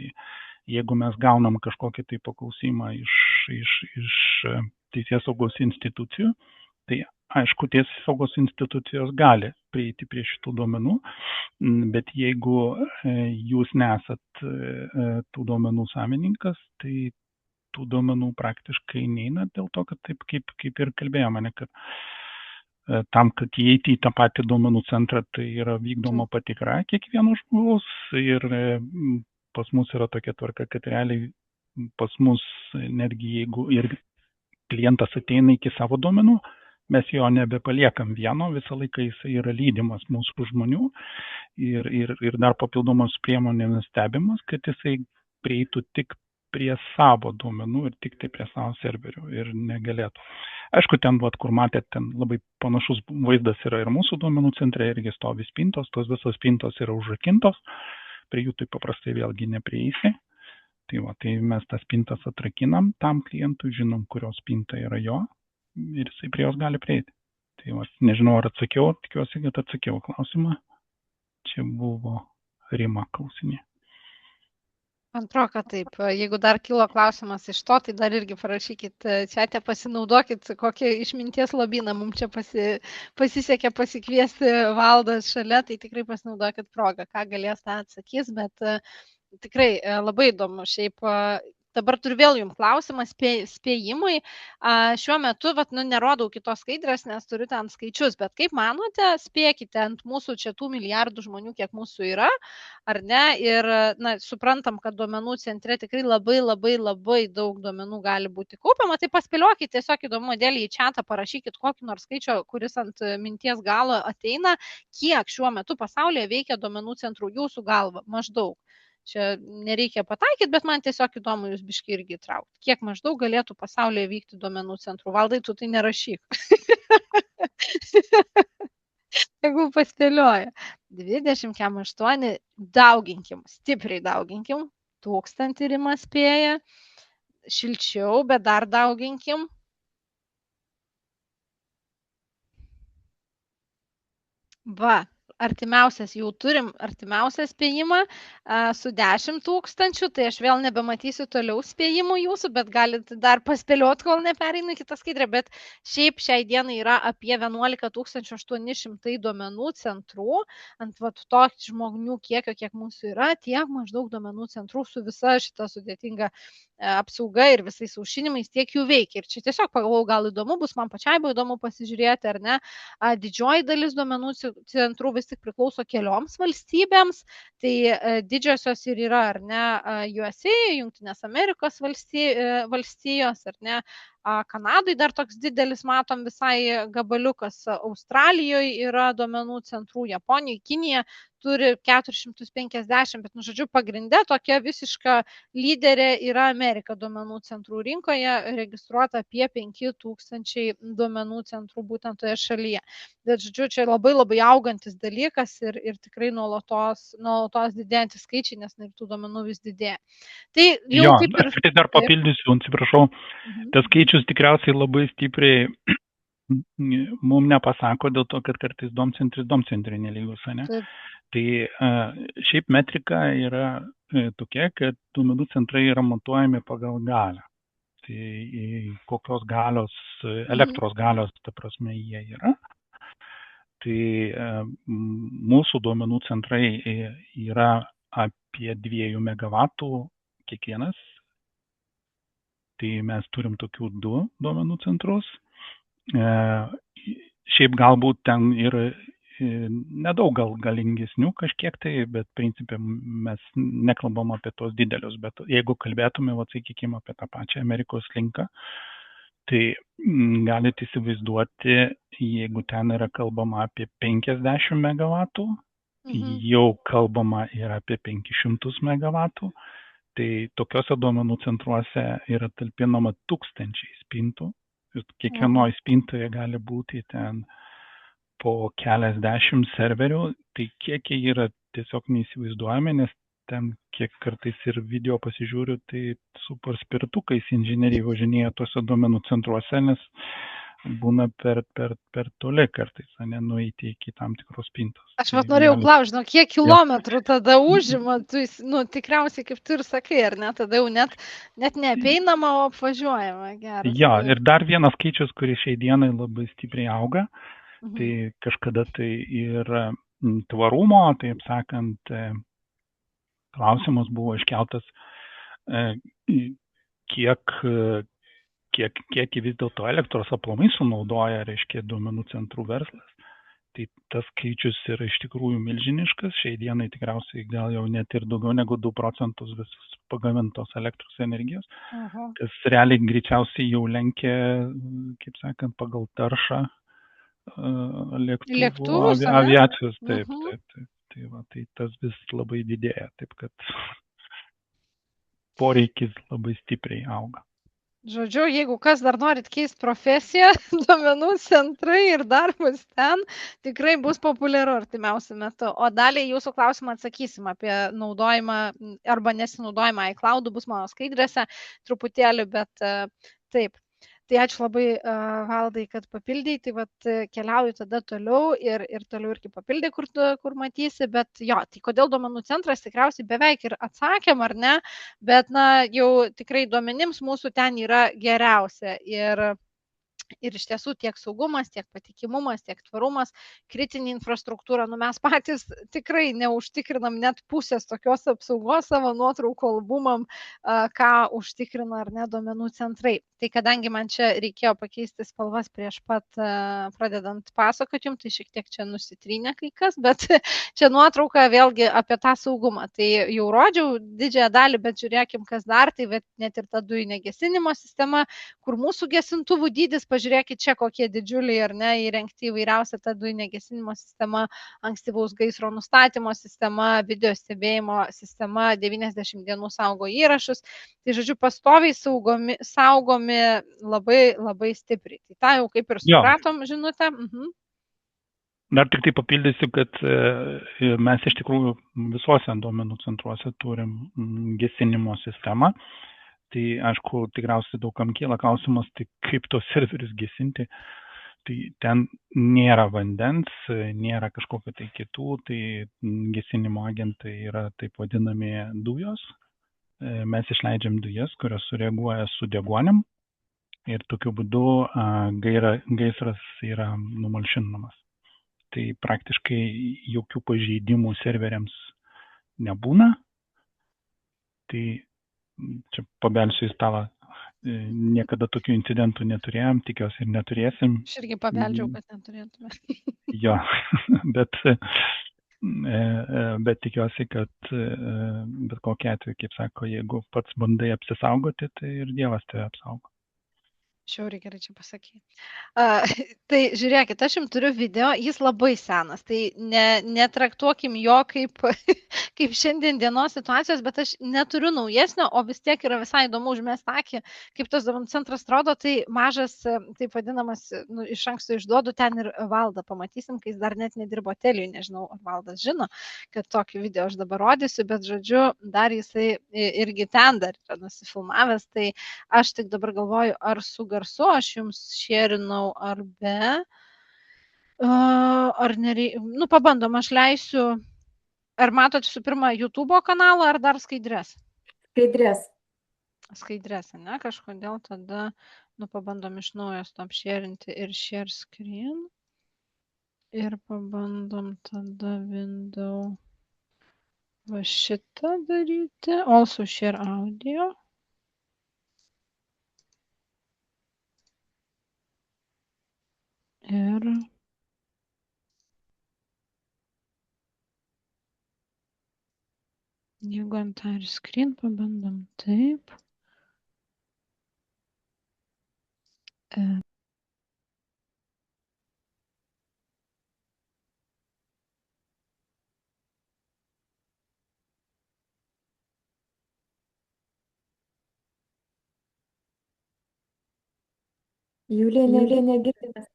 B: jeigu mes gaunam kažkokį tai paklausimą iš teisėsaugos institucijų, tai aišku, teisėsaugos institucijos gali prieiti prie šitų duomenų, bet jeigu jūs nesat tų duomenų savininkas, tai tų duomenų praktiškai neina, dėl to, kad taip kaip ir kalbėjome, kad tam, kad įeiti į tą patį duomenų centrą, tai yra vykdoma patikra kiekvieno žmogaus ir pas mus yra tokia tvarka, kad realiai pas mus netgi jeigu ir klientas ateina iki savo duomenų, mes jo nebepaliekam vieno, visą laiką jisai yra lydimas mūsų žmonių ir dar papildomos priemonėmis stebimas, kad jisai prieitų tik prie savo duomenų ir tik tai prie savo serverių ir negalėtų. Aišku, ten, kur matėt, ten labai panašus vaizdas yra ir mūsų duomenų centre, irgi stovi spintos, tos visos spintos yra užrakintos, prie jų tai paprastai vėlgi neprieisi. Tai mes tas spintas atrakinam tam klientui, žinom, kurios spinta yra jo ir jisai prie jos gali prieiti. Tai nežinau, ar atsakiau, tikiuosi, kad atsakiau klausimą. Čia buvo Rima klausimė.
A: Man atrodo, kad taip. Jeigu dar kilo klausimas iš to, tai dar irgi parašykit čia, pasinaudokit, kokią išminties lobyną mums čia pasisekė pasikviesti Valdas šalia, tai tikrai pasinaudokit progą, ką galės tą atsakys, bet tikrai labai įdomu. Šiaip dabar turiu vėl jums klausimą spėjimui. Šiuo metu, nerodau kitos skaidrės, nes turiu ten skaičius, bet kaip manote, spėkite ant mūsų čia tų milijardų žmonių, kiek mūsų yra, ar ne? Ir suprantam, kad duomenų centre tikrai labai daug duomenų gali būti kaupiama. Tai paspėliokit, tiesiog įdomu dėlį į chatą parašykit kokį nors skaičių, kuris ant minties galo ateina, kiek šiuo metu pasaulyje veikia duomenų centrų jūsų galva, maždaug. Čia nereikia pataikyti, bet man tiesiog įdomu jūs biškai irgi įtraukti. Kiek maždaug galėtų pasaulyje vykti duomenų centrų? Valdai, tu tai nerašyk. Jeigu paspėlioja. 28, dauginkim, stipriai dauginkim. 1000 Rima spėja. Šilčiau, bet dar dauginkim. Va. Artimiausias jau turim artimiausią spėjimą su 10 000, tai aš vėl nebematysiu toliau spėjimų jūsų, bet galit dar paspėlioti, kol nepereinu kitą skaidrę, bet šiaip šiai dienai yra apie 11 800 duomenų centrų, ant to žmonių kiekio, kiek mūsų yra, tiek maždaug duomenų centrų su visa šita sudėtinga apsauga ir visais aušinimais, tiek jų veikia. Ir čia tiesiog pagalvojau, gal įdomu bus, man pačiai buvo įdomu pasižiūrėti, ar ne, didžioji dalis duomenų centrų vis tik priklauso kelioms valstybėms, tai didžiosios ir yra, ar ne, USA, Jungtinės Amerikos valstijos, ar ne, Kanadai dar toks didelis, matom, visai gabaliukas, Australijoje yra duomenų centrų, Japonijoje, Kinija turi 450, bet, žodžiu, pagrinde tokia visiška lyderė yra Amerika duomenų centrų rinkoje, registruota apie 5000 duomenų centrų būtent toje šalyje. Bet, žodžiu, čia labai augantis dalykas ir tikrai nuolatos didėjantis skaičiai, nes tų duomenų vis didėja. Tai jau kaip ir...
B: Tai dar papildysiu, atsiprašau, tas skaičius tikriausiai labai stipriai mums nepasako dėl to, kad kartais domcentrai nelygus, ne? Taip. Tai šiaip metrika yra tokia, kad duomenų centrai yra matuojami pagal galią. Tai kokios galios, elektros galios, ta prasme, jie yra. Tai mūsų duomenų centrai yra apie 2 megavatų kiekvienas. Tai mes turim tokių 2 duomenų centrus. Šiaip galbūt ten ir nedaug galingesnių kažkiek tai, bet principė mes nekalbam apie tos didelius, bet jeigu kalbėtume, sakykime, apie tą pačią Amerikos rinką, tai galite įsivaizduoti, jeigu ten yra kalbama apie 50 megavatų, jau kalbama ir apie 500 megavatų, tai tokiuose duomenų centruose yra talpinama 1000 spintų, ir kiekvienoje spintoje gali būti ten po keliasdešimt serverių, tai kiekiai yra tiesiog neįsivaizduojami, nes ten kiek kartais ir video pasižiūriu, tai su paspirtukais inžinieriai važinėja tuose duomenų centruose, nes būna per toli kartais, nenueiti iki tam tikros spintos.
A: Aš norėjau klausti, kiek kilometrų tada užima, tikriausiai kaip tu ir sakai, ar ne, tada jau net neapeinama, o apvažiuojama. Geras.
B: Jo, ir dar vienas skaičius, kuris šiai dienai labai stipriai auga, tai kažkada tai ir tvarumo, taip sakant, klausimas buvo iškeltas, kiek vis dėlto elektros aplamai sunaudoja, reiškia, duomenų centrų verslas. Tai tas skaičius yra iš tikrųjų milžiniškas, šiai dienai tikriausiai gal jau net ir daugiau negu 2% visus pagamintos elektros energijos. Tas realiai greičiausiai jau lenkia, kaip sakant, pagal taršą lėktuvų, aviacijos, taip. Tai tas vis labai didėja, taip kad poreikis labai stipriai auga.
A: Žodžiu, jeigu kas dar norit keisti profesiją, duomenų centrai ir darbas ten tikrai bus populiaru artimiausiu metu. O daliai jūsų klausimą atsakysim apie naudojimą arba nesinaudojimą iCloud, bus mano skaidrėse truputėlį, bet taip. Tai ačiū labai, Valdai, kad papildai. Tai vat keliauju tada toliau ir toliau irgi papildai, kur matysi. Bet jo, tai kodėl duomenų centras tikriausiai beveik ir atsakėm, ar ne? Bet, na, jau tikrai duomenims mūsų ten yra geriausia. Ir iš tiesų tiek saugumas, tiek patikimumas, tiek tvarumas, kritinė infrastruktūra, nu mes patys tikrai neužtikrinam net pusės tokios apsaugos savo nuotraukų albumam, ką užtikrina ar ne duomenų centrai. Tai kadangi man čia reikėjo pakeisti spalvas prieš pat pradedant pasakoti jums, tai šiek tiek čia nusitrynė kai kas, bet čia nuotrauka vėlgi apie tą saugumą. Tai jau rodžiau didžiąją dalį, bet žiūrėkim, kas dar, tai net ir ta dujinė gesinimo sistema, kur mūsų gesintuvų dydis, pažiūrėkit čia, kokie didžiuliai ar ne, įrengti įvairiausia ta dujinė gesinimo sistema, ankstyvaus gaisro nustatymo sistema, video stebėjimo sistema, 90 dienų saugo įrašus. Tai žodžiu, pastoviai saugomi labai, labai stipriai. Tai tą jau kaip ir supratom žinutę.
B: Dar tik tai papildysiu, kad mes iš tikrųjų visuose duomenų centruose turim gesinimo sistemą. Tai aišku, tikriausiai daugam kyla klausimas, tai kaip tos serverius gesinti. Tai ten nėra vandens, nėra kažkokio tai kitų, tai gesinimo agentai yra taip vadinami dujos. Mes išleidžiam dujas, kurios sureaguoja su deguoniam ir tokiu būdu gaisras yra numalšinamas. Tai praktiškai jokių pažeidimų serveriams nebūna. Tai čia pabelsiu į stalą, niekada tokių incidentų neturėjom, tikiuosi ir neturėsim.
A: Aš irgi pabeldžiau, kad neturėtume.
B: Jo, bet tikiuosi, kad bet kokia atveju, kaip sako, jeigu pats bandai apsisaugoti, tai ir Dievas tave apsaugo.
A: Šiauriai gerai čia pasakyti. Tai žiūrėkit, aš jums turiu video, jis labai senas, tai netraktuokim jo kaip, kaip šiandien dienos situacijos, bet aš neturiu naujesnio, o vis tiek yra visai įdomu užmesti akį, kaip tas duomenų centras atrodo, tai mažas, taip vadinamas, nu, iš anksto išduodu, ten ir Valdą pamatysim, kai jis dar net nedirbo Teliui, nežinau, ar Valdas žino, kad tokį video aš dabar rodysiu, bet žodžiu, dar jisai irgi ten dar yra nusifilmavęs, tai aš tik dabar galvoju, ar su garsu aš jums šėrinau ar be. Ar nereikia, nu pabandom, aš leisiu. Ar matot visų pirma YouTube kanalą ar dar skaidrės?
C: Skaidrės.
A: Skaidrės, ne? Kažkodėl tada, nu pabandom iš naujo stop šėrinti ir share screen. Ir pabandom tada window va šitą daryti. Also share audio. Ir jeigu entire screen pabandom taip.
C: Julija negirdime.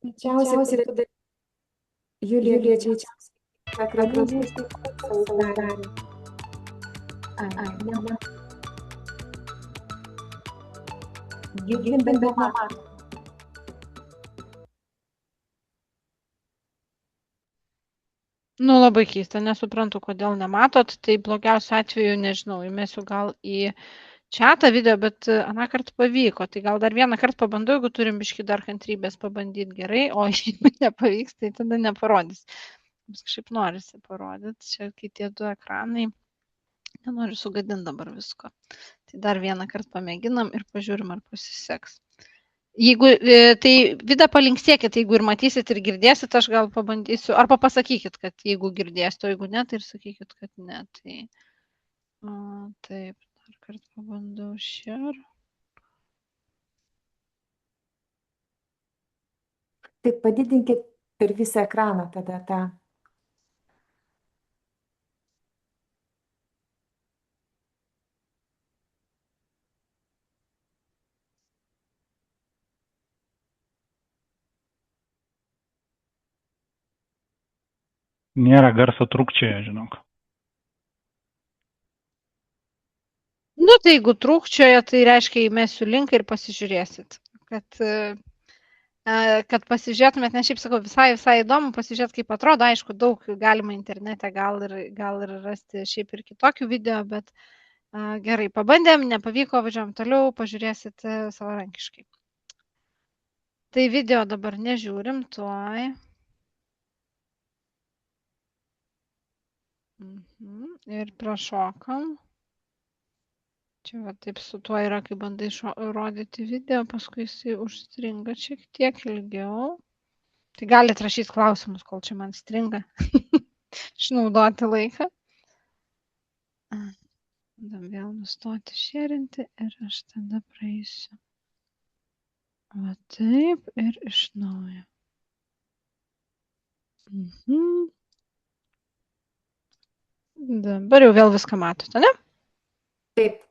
C: Greičiausiai tada Julija greičiausiai ekranus uždarė. Girdim, bet nematom.
A: Nu, labai keista, nesuprantu, kodėl nematot, tai blogiausiu atveju, nežinau, įmesiu gal į čatą video, bet aną kartą pavyko, tai gal dar vieną kartą pabandau, jeigu turim biškį dar kantrybės pabandyti gerai, o jeigu nepavyks, tai tada neparodys. Vis kažkaip norisi parodyti, čia kai tie du ekranai, nenoriu sugadinti dabar visko. Tai dar vieną kartą pamėginam ir pažiūrim, ar pasiseks. Jeigu, tai Vida palinksėkit, jeigu ir matysit ir girdėsit, aš gal pabandysiu, arba pasakykit, kad jeigu girdėsit, o jeigu ne, tai ir sakykit, kad ne. Tai, taip, dar kartą pabandau share.
C: Taip, padidinkit per visą ekraną tada tą.
B: Nėra garso trūkčioje, žinok.
A: Nu, tai jeigu trūkčioja, tai reiškia įmesiu linką ir pasižiūrėsit. Kad pasižiūrėtumėt, nes šiaip sakau, visai įdomu pasižiūrėti, kaip atrodo. Aišku, daug galima internete gal ir rasti šiaip ir kitokių video, bet gerai, pabandėm, nepavyko, važiuojam toliau, pažiūrėsit savarankiškai. Tai video dabar nežiūrim, tuoj. Ir prašokam. Čia va taip su tuo yra, kai bandai rodyti video, paskui jisai užstringa šiek tiek ilgiau. Tai galite rašyti klausimus, kol čia man stringa. Išnaudoti laiką. Tada vėl nustoti šėrinti ir aš tada praeisiu. Va taip ir iš naujo. Dabar jau vėl viską matote, ne?
C: Taip.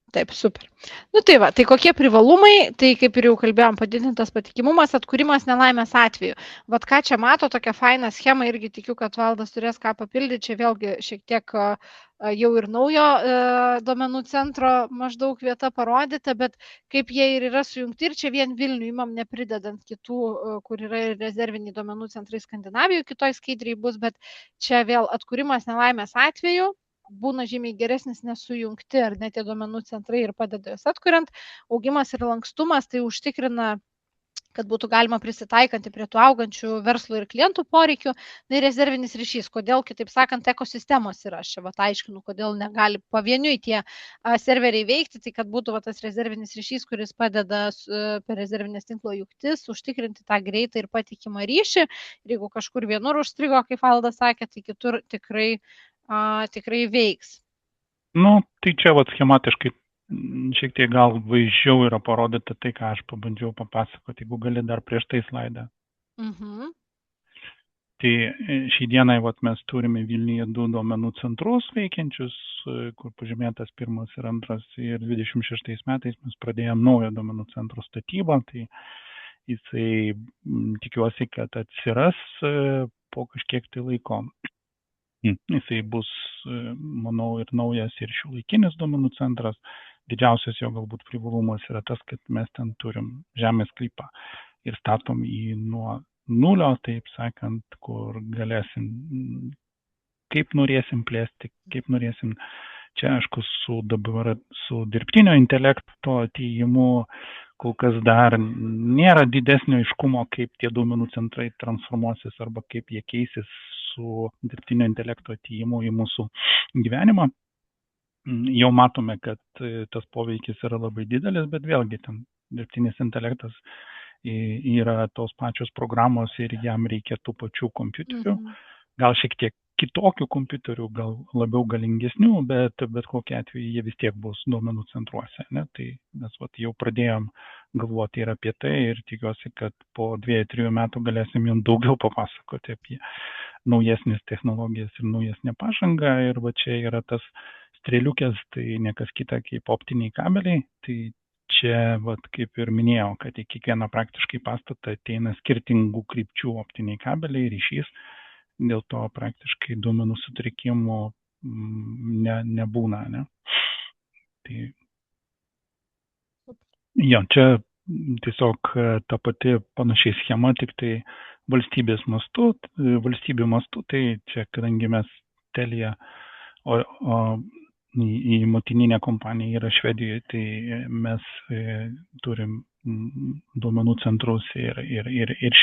A: Taip, super. Nu tai va, tai kokie privalumai, tai kaip ir jau kalbėjom, padidintas patikimumas, atkūrimas nelaimės atveju. Vat ką čia mato, tokia faina schema, irgi tikiu, kad Valdas turės ką papildyti, čia vėlgi šiek tiek jau ir naujo duomenų centro maždaug vieta parodyta, bet kaip jie ir yra sujungti ir čia vien Vilnių imam nepridedant kitų, kur yra ir rezerviniai duomenų centrai Skandinavijoje, kitoj skaidriai bus, bet čia vėl atkūrimas nelaimės atveju būna žymiai geresnis nesujungti ar net tie duomenų centrai ir padeda juos atkuriant. Augimas ir lankstumas tai užtikrina, kad būtų galima prisitaikyti prie tų augančių verslo ir klientų poreikių. Na ir rezervinis ryšys, kodėl, kitaip sakant, ekosistemos yra. Aš čia aiškinu, kodėl negali pavieniui tie serveriai veikti, tai kad būtų tas rezervinis ryšys, kuris padeda per rezervinės tinklo jungtis užtikrinti tą greitą ir patikimą ryšį. Ir jeigu kažkur vienur užstrigo, kaip Valdas sakė, tai kitur tikrai veiks.
B: Nu, tai čia schematiškai šiek tiek gal vaizdžiau yra parodyta tai, ką aš pabandžiau papasakoti, jeigu gali dar prieš tai slaidą. Tai šį dieną mes turime Vilniuje 2 duomenų centrus veikiančius, kur pažymėtas 1 ir 2, ir 26 metais mes pradėjome naują duomenų centro statybą, tai jisai tikiuosi, kad atsiras po kažkiek tai laiko. Jisai bus, manau, ir naujas, ir šiuolaikinis duomenų centras. Didžiausias jo galbūt privalumas yra tas, kad mes ten turim žemės sklypą ir statom jį nuo nulio, taip sakant, kur galėsim, kaip norėsim plėsti, kaip norėsim. Čia, aišku, su dirbtinio intelekto atėjimu kol kas dar nėra didesnio aiškumo, kaip tie duomenų centrai transformuosis arba kaip jie keisis su dirbtinio intelekto atėjimu į mūsų gyvenimą. Jau matome, kad tas poveikis yra labai didelis, bet vėlgi ten dirbtinis intelektas yra tos pačios programos ir jam reikia tų pačių kompiuterių. Gal šiek tiek kitokių kompiuterių, gal labiau galingesnių, bet kokiu atveju jie vis tiek bus duomenų centruose. Ne? Tai mes jau pradėjom galvoti ir apie tai ir tikiuosi, kad po 2-3 metų galėsim jums daugiau papasakoti apie naujesnės technologijas ir naujesnę pažangą. Ir čia yra tas strėliukės, tai niekas kita kaip optiniai kabeliai. Tai čia, kaip ir minėjau, kad į kiekvieną praktiškai pastatą ateina skirtingų krypčių optiniai kabeliai, ryšys. Dėl to praktiškai duomenų sutrikimų nebūna. Ne? Tai, čia tiesiog ta pati panašiai schema, tik tai valstybių mastu, tai čia, kadangi mes Telia, į motininę kompaniją yra Švedijoje, tai mes turim duomenų centrus ir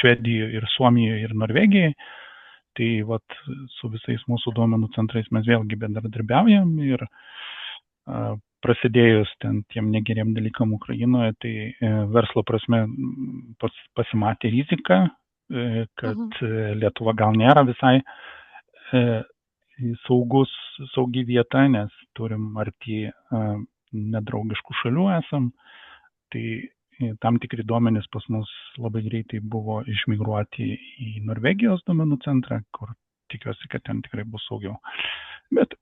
B: Švedijoje, ir Suomijoje, ir Norvegijoje. Tai su visais mūsų duomenų centrais mes vėlgi bendradarbiaujam ir prasidėjus tiem negeriem dalykam Ukrainoje, tai verslo prasme pasimatė rizika, kad Lietuva gal nėra visai saugi vieta, nes turim arti nedraugiškų šalių esam. Tai tam tikri duomenys pas mus labai greitai buvo išmigruoti į Norvegijos duomenų centrą, kur tikiuosi, kad ten tikrai bus saugiau. Bet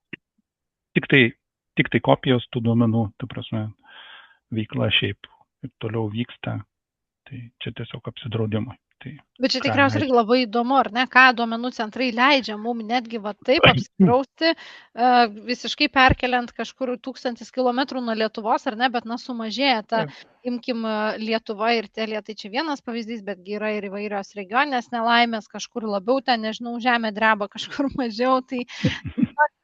B: tik tai kopijos tų duomenų, ta prasme, veikla šiaip ir toliau vyksta, tai čia tiesiog apsidraudimai. Tai
A: Bet čia
B: ką
A: tikriausiai
B: leidžia.
A: irgi labai įdomu, ar ne, ką duomenų centrai leidžia mums netgi va taip apsikrausti, visiškai perkeliant kažkur 1000 kilometrų nuo Lietuvos, ar ne, bet sumažėja ta, imkim, Lietuva ir Telija, tai čia vienas pavyzdys, betgi yra ir įvairios regioninės nelaimės, kažkur labiau ten, nežinau, žemė dreba, kažkur mažiau, tai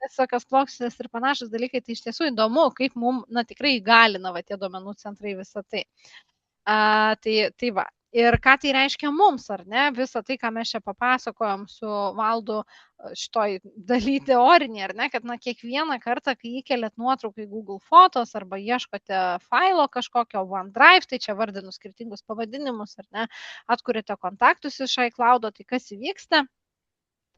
A: visokios plokštės ir panašus dalykai, tai iš tiesų įdomu, kaip mums, tikrai įgalina va tie duomenų centrai visą tai. Tai va. Ir ką tai reiškia mums, ar ne? Visą tai, ką mes čia papasakojom su Valdu šitoj daly teorinė, ar ne? Kad kiekvieną kartą, kai įkeliat nuotrauką į Google Fotos arba ieškote failo kažkokio OneDrive, tai čia vardinu skirtingus pavadinimus, ar ne? Atkuriate kontaktus iš iCloud'o, tai kas įvyksta?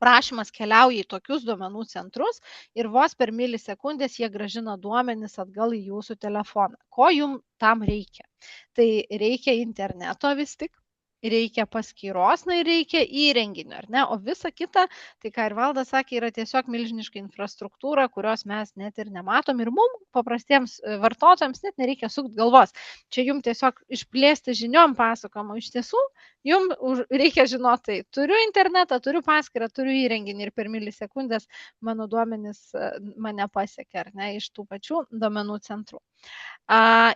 A: Prašymas keliauja į tokius duomenų centrus ir vos per milisekundės jie grąžina duomenis atgal į jūsų telefoną. Ko jums tam reikia? Tai reikia interneto vis tik, reikia paskyros, ir reikia įrenginio, ar ne? O visa kita, tai ką ir Valdas sakė, yra tiesiog milžiniška infrastruktūra, kurios mes net ir nematom ir mums, paprastiems vartotojams, net nereikia sukti galvos. Čia jums tiesiog išplėsti žiniom pasakojama, iš tiesų jums reikia žinoti, turiu internetą, turiu paskyrą, turiu įrenginį ir per milisekundės mano duomenys mane pasiekia, ar ne, iš tų pačių duomenų centrų.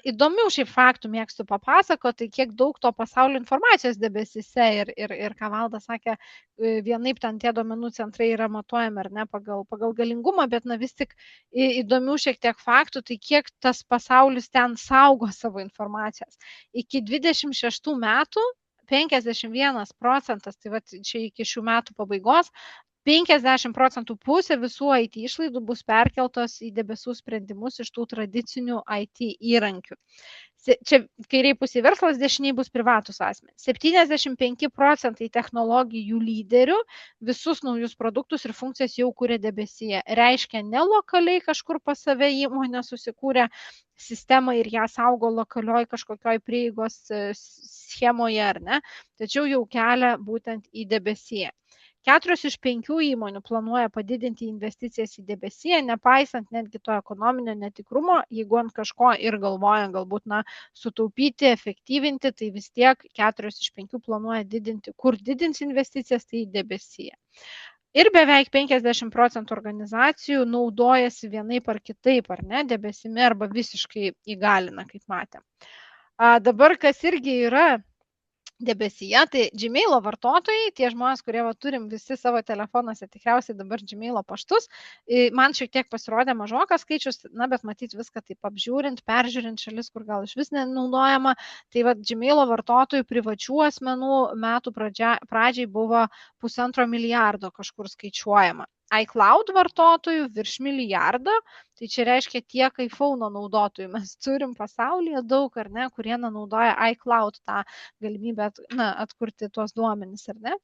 A: Įdomių šiaip faktų mėgstu papasakoti, kiek daug to pasaulio informacijos debesyse ir ką Valdas sakė, vienaip ten tie duomenų centrai yra matuojami ar ne pagal galingumą, bet vis tik įdomių šiek tiek faktų, tai kiek tas pasaulis ten saugo savo informacijos. Iki 26 metų 51%, tai va čia iki šių metų pabaigos, 50% pusė visų IT išlaidų bus perkeltos į debesų sprendimus iš tų tradicinių IT įrankių. Čia kairiai pusė verslas, dešiniai bus privatus asmenys. 75% technologijų lyderių visus naujus produktus ir funkcijas jau kūrė debesyje. Reiškia, ne lokaliai kažkur pas save įmonė susikūrė sistemą ir ją saugo lokalioj kažkokioj prieigos schemoje, ar ne, tačiau jau kelia būtent į debesiją. 4 iš 5 įmonių planuoja padidinti investicijas į debesiją, nepaisant netgi to ekonominio netikrumo, jeigu ant kažko ir galvoja galbūt sutaupyti, efektyvinti, tai vis tiek 4 iš 5 planuoja didinti, kur didins investicijas, tai į debesiją. Ir beveik 50% organizacijų naudojasi vienaip ar kitaip, ar ne, debesimi arba visiškai įgalina, kaip matėm. Dabar kas irgi yra debesyje, tai Gmailo vartotojai, tie žmonės, kurie turim visi savo telefonuose tikriausiai dabar Gmailo paštus, man šiek tiek pasirodė mažokas skaičius, bet matyti viską taip apžiūrint, peržiūrint šalis, kur gal iš vis nenaudojama, tai Gmailo vartotojų privačių asmenų metų pradžiai buvo 1,5 milijardo kažkur skaičiuojama. iCloud vartotojų virš milijardo, tai čia reiškia tiek iPhone naudotojų mes turim pasaulyje daug, ar ne, kurie naudoja iCloud tą galimybę atkurti tuos duomenis, ar ne.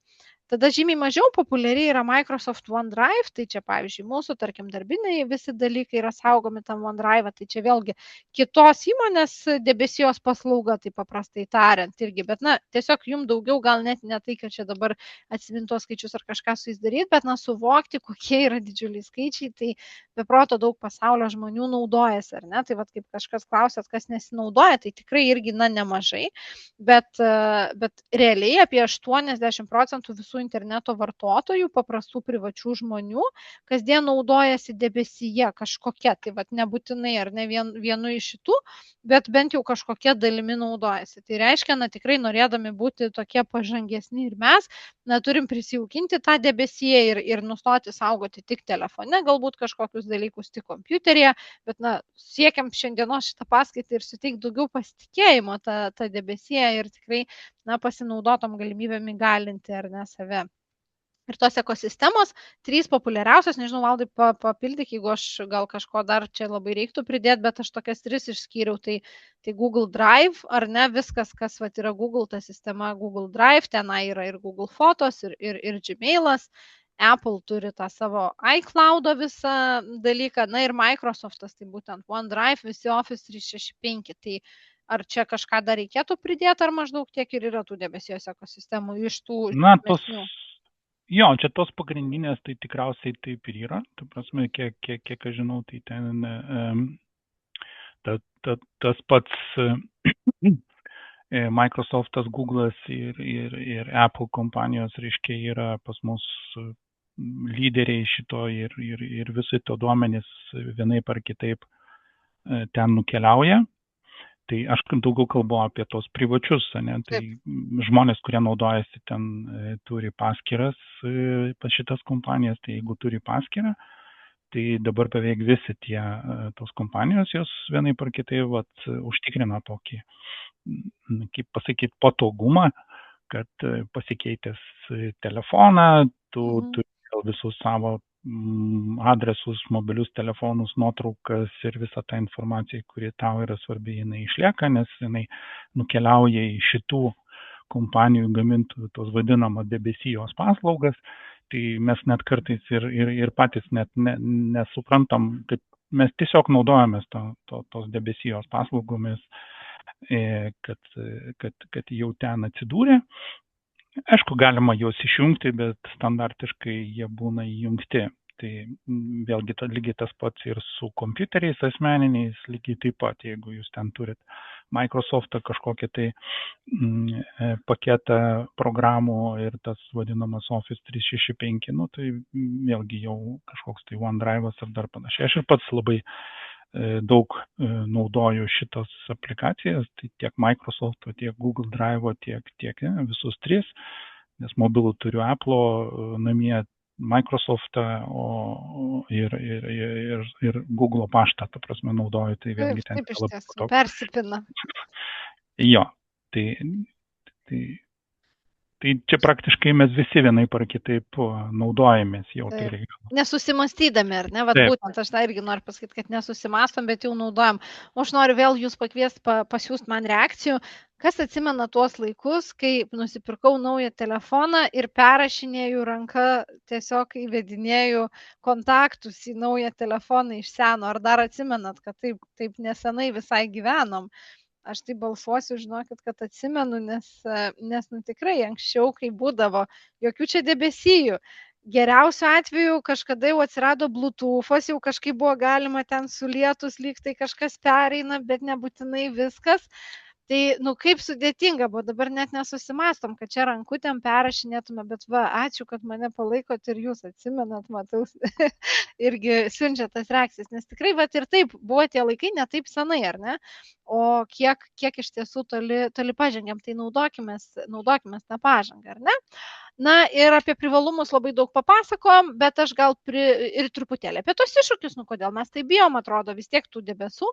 A: Tada žymiai mažiau populiariai yra Microsoft OneDrive, tai čia pavyzdžiui mūsų, tarkim, darbiniai visi dalykai yra saugomi tam OneDrive, tai čia vėlgi kitos įmonės debesijos paslauga, tai paprastai tariant irgi, bet tiesiog jums daugiau gal net ne tai, kad čia dabar atsimintos skaičius ar kažką su jais daryti, bet suvokti, kokie yra didžiuliai skaičiai, tai beproto daug pasaulio žmonių naudojasi, ar ne, tai kaip kažkas klausėt, kas nesinaudoja, tai tikrai irgi nemažai, bet realiai apie 80% visų interneto vartotojų, paprastų privačių žmonių, kasdien naudojasi debesyje kažkokia, tai nebūtinai ar ne vienu iš šitų, bet bent jau kažkokia dalimi naudojasi. Tai reiškia, tikrai norėdami būti tokie pažangesni ir mes, turim prisijaukinti tą debesiją ir nustoti saugoti tik telefone, galbūt kažkokius dalykus tik kompiuteryje, bet siekiam šiandienos šitą paskaitą ir suteikti daugiau pasitikėjimo tą debesiją ir tikrai pasinaudotom galimybėm įgalinti ar ne save. Ir tos ekosistemos, 3 populiariausios, nežinau, Valdai, papildyk, jeigu aš gal kažko dar čia labai reiktų pridėti, bet aš tokias 3 išskyriau, tai Google Drive, ar ne, viskas, kas yra Google, ta sistema Google Drive, tenai yra ir Google Fotos, ir Gmailas, Apple turi tą savo iCloud'o visą dalyką, ir Microsoft'as, tai būtent OneDrive, visi Office 365, tai ar čia kažką dar reikėtų pridėti, ar maždaug tiek ir yra tų debesijos ekosistemų iš tų žemesnių?
B: Jo, čia tos pagrindinės, tai tikriausiai taip ir yra. Tai prasme, kiek aš žinau, tai ten tas pats Microsoftas, Google'as ir Apple kompanijos, reiškia, yra pas mus lyderiai šito ir visi to duomenys vienaip ar kitaip ten nukeliauja. Tai aš daugiau kalbu apie tos privačius, ne? Tai žmonės, kurie naudojasi ten, turi paskyras pas šitas kompanijas, tai jeigu turi paskyrą, tai dabar beveik visi tos kompanijos, jos vienaip ar kitaip užtikrina tokį, kaip pasakyti, patogumą, kad pasikeitęs telefoną, tu visus savo adresus, mobilius telefonus, nuotraukas ir visą tą informaciją, kuri tau yra svarbi, jinai išlieka, nes jinai nukeliauja į šitų kompanijų gamintų tos vadinamos debesijos paslaugas. Tai mes net kartais ir patys net nesuprantam, kad mes tiesiog naudojamės tos debesijos paslaugomis, kad jau ten atsidūrė. Aišku, galima juos išjungti, bet standartiškai jie būna įjungti. Tai vėlgi lygiai tas pats ir su kompiuteriais asmeniniais, lygiai taip pat, jeigu jūs ten turit Microsoft'ą kažkokį tai paketą programų ir tas vadinamas Office 365, tai vėlgi jau kažkoks tai OneDrive'as ar dar panašiai. Aš ir pats labai daug naudoju šitas aplikacijas, tai tiek Microsoft'o, tiek Google Drive'o, tiek visus tris, nes mobilų turiu Apple'o namie, Microsoft'ą ir Google paštą, ta prasme, naudoju, tai vėlgi ten
A: taip, iš tiesų, persipina.
B: Jo, tai čia praktiškai mes visi vienaip ar kitaip naudojamės jau tai reikia.
A: Nesusimastydami, ar ne? Būtent aš irgi noriu pasakyti, kad nesusimastom, bet jau naudojam. O aš noriu vėl jūs pakviesti pasiūsti man reakcijų. Kas atsimena tuos laikus, kai nusipirkau naują telefoną ir perrašinėjau ranka, tiesiog įvedinėjau kontaktus į naują telefoną iš seno. Ar dar atsimenat, kad taip nesenai visai gyvenom? Aš tai balsuosiu, žinokit, kad atsimenu, nes tikrai anksčiau, kai būdavo, jokių čia debesijų. Geriausiu atveju kažkada jau atsirado Bluetooth'as, jau kažkaip buvo galima ten sulietus, lyg tai kažkas pereina, bet nebūtinai viskas. Tai, kaip sudėtinga buvo, dabar net nesusimastom, kad čia rankutėm perrašinėtume, bet ačiū, kad mane palaikot ir jūs atsimenat, matau, irgi siunčia tas reakcijas, nes tikrai, ir taip buvo tie laikai ne taip senai, ar ne? O kiek iš tiesų toli pažengiam, tai naudokimės tą pažangą, ar ne? Na ir apie privalumus labai daug papasakojom, bet aš gal ir truputėlį apie tos iššūkius, kodėl mes tai bijom, atrodo, vis tiek tų debesų.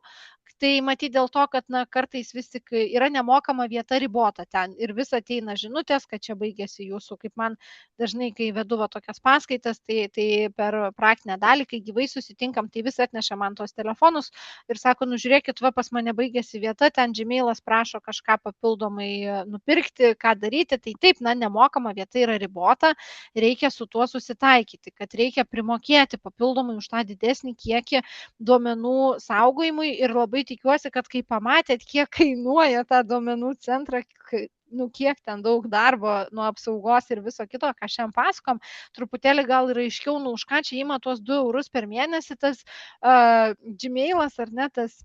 A: Tai matyti dėl to, kad kartais vis tik yra nemokama vieta ribota ten ir vis ateina žinutės, kad čia baigėsi jūsų, kaip man dažnai, kai vedu tokias paskaitas, tai per praktinę dalį, kai gyvai susitinkam, tai vis atneša man tos telefonus ir sako, žiūrėkit, pas mane baigėsi vieta, ten Gmailas prašo kažką papildomai nupirkti, ką daryti, tai taip, nemokama vieta yra ribota, reikia su tuo susitaikyti, kad reikia primokėti papildomai už tą didesnį kiekį duomenų saugojimui ir labai tikiuosi, kad kai pamatėt, kiek kainuoja tą duomenų centrą, kiek ten daug darbo nuo apsaugos ir viso kito, ką šiandien pasakom, truputėlį gal yra aiškiau, už ką čia ima tuos 2 eurus per mėnesį, tas Gmailas ar ne, tas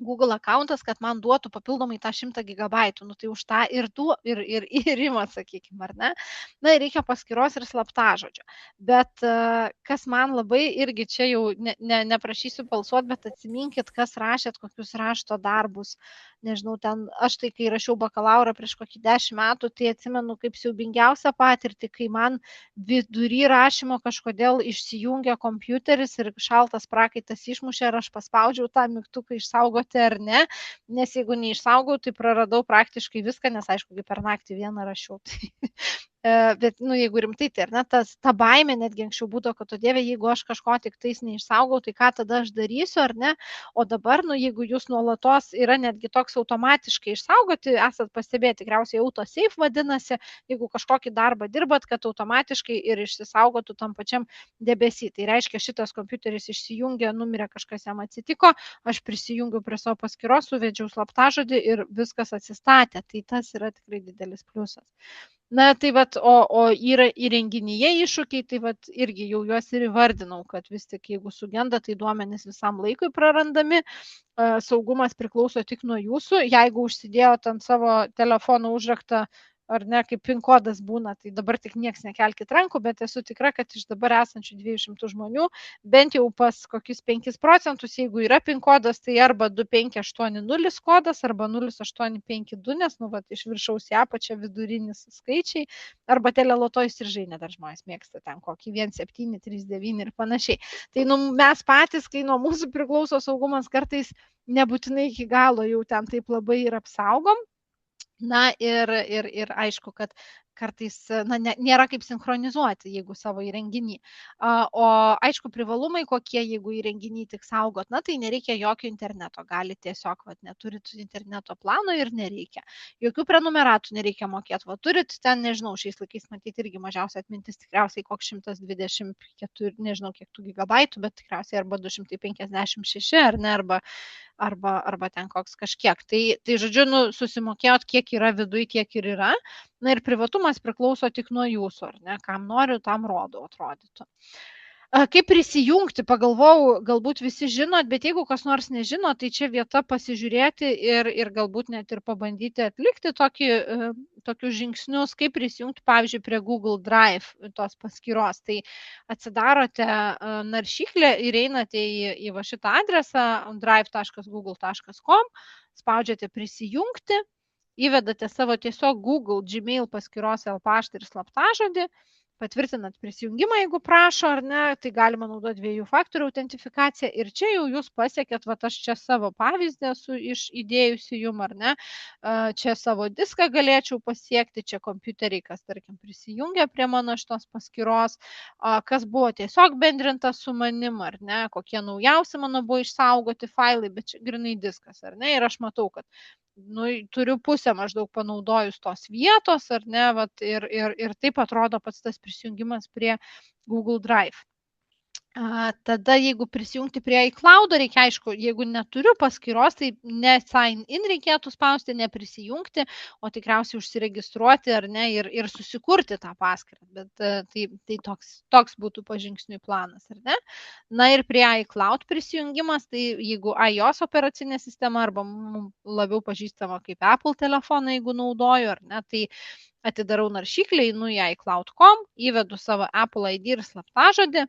A: Google accountas, kad man duotų papildomai tą 100 gigabaitų, tai už tą ir ima, sakykime, ar ne? Na, reikia paskyros ir slaptažodžio. Bet kas man labai irgi čia jau neprašysiu balsuoti, bet atsiminkit, kas rašėt, kokius rašto darbus. Nežinau, ten aš tai, kai rašiau bakalaurą prieš kokį 10 metų, tai atsimenu kaip siaubingiausią patirtį, kai man vidury rašymo kažkodėl išsijungia kompiuteris ir šaltas prakaitas išmušė ir aš paspaudžiau tą mygtuką išsaugoti ar ne, nes jeigu neišsaugau, tai praradau praktiškai viską, nes aišku, kaip per naktį vieną rašiau. Bet, jeigu rimtai, tai ar ne, ta baimė netgi anksčiau būdavo, kad, o Dieve, jeigu aš kažko tik tais neišsaugau, tai ką tada aš darysiu, ar ne? O dabar, jeigu jūs nuolatos yra netgi toks automatiškai išsaugoti, esat pastebėję, tikriausiai autosave vadinasi, jeigu kažkokį darbą dirbat, kad automatiškai ir išsisaugotų tam pačiam debesy. Tai reiškia, šitas kompiuteris išsijungė, numirė, kažkas jam atsitiko, aš prisijungiau prie savo paskyros, suvedžiau slaptažodį ir viskas atsistatė. Tai tas yra tikrai didelis pliusas. Na, tai vat, o yra įrenginyje iššūkiai, tai vat irgi jau juos ir įvardinau, kad vis tik jeigu sugenda, tai duomenys visam laikui prarandami, saugumas priklauso tik nuo jūsų, jeigu užsidėjot ant savo telefono užraktą, ar ne, kaip PIN kodas būna, tai dabar tik nieks nekelkit rankų, bet esu tikra, kad iš dabar esančių 200 žmonių, bent jau pas kokius 5%, jeigu yra PIN kodas, tai arba 2580 kodas, arba 0852, nes, nu, vat, iš viršaus į apačią vidurinis skaičiai, arba teleloto įstrižainė, dar žmonės mėgsta ten kokį 1739 ir panašiai. Tai, nu, mes patys, kai nuo mūsų priklauso saugumas, kartais nebūtinai iki galo jau ten taip labai ir apsaugom. Na ir aišku, kad kartais nėra kaip sinchronizuoti, jeigu savo įrenginį. O aišku, privalumai kokie, jeigu įrenginį tik saugot, na tai nereikia jokio interneto, gali tiesiog, neturit interneto plano ir nereikia. Jokių prenumeratų nereikia mokėti, turit ten, nežinau, šiais laikais matyti irgi mažiausia atmintis tikriausiai koks 124, nežinau kiek tų gigabaitų, bet tikriausiai arba 256, ar ne, arba ten koks kažkiek. Tai žodžiu, susimokėjot, kiek yra viduj, tiek ir yra. Na ir privatumas priklauso tik nuo jūsų, ar ne, kam noriu, tam rodau, atrodytų. Kaip prisijungti, pagalvojau, galbūt visi žinot, bet jeigu kas nors nežino, tai čia vieta pasižiūrėti ir galbūt net ir pabandyti atlikti tokius žingsnius, kaip prisijungti, pavyzdžiui, prie Google Drive tos paskyros. Tai atsidarote naršyklę ir einate į va šitą adresą drive.google.com, spaudžiate prisijungti, įvedate savo tiesiog Google Gmail paskyros paštą ir slaptažodį, patvirtinat prisijungimą, jeigu prašo, ar ne, tai galima naudoti 2 faktorių autentifikaciją ir čia jau jūs pasiekėt, aš čia savo pavyzdį esu įdėjusi jum, ar ne, čia savo diską galėčiau pasiekti, čia kompiuteriai, kas, tarkim, prisijungia prie mano šitos paskyros, kas buvo tiesiog bendrinta su manim, ar ne, kokie naujausi mano buvo išsaugoti failai, bet čia grinai diskas, ar ne, ir aš matau, kad turiu pusę maždaug panaudojus tos vietos, ar ne, ir taip atrodo pats tas prisijungimas prie Google Drive. Tada, jeigu prisijungti prie iCloud, reikia, aišku, jeigu neturiu paskyros, tai ne sign in reikėtų spausti, neprisijungti, o tikriausiai užsiregistruoti, ar ne, ir susikurti tą paskyrą. Bet tai toks būtų pažingsniui planas, ar ne? Na ir prie iCloud prisijungimas, tai jeigu iOS operacinė sistema arba labiau pažįstama kaip Apple telefoną, jeigu naudoju, ar ne, tai atidarau naršyklę, einu į iCloud.com, įvedu savo Apple ID ir slaptažodį.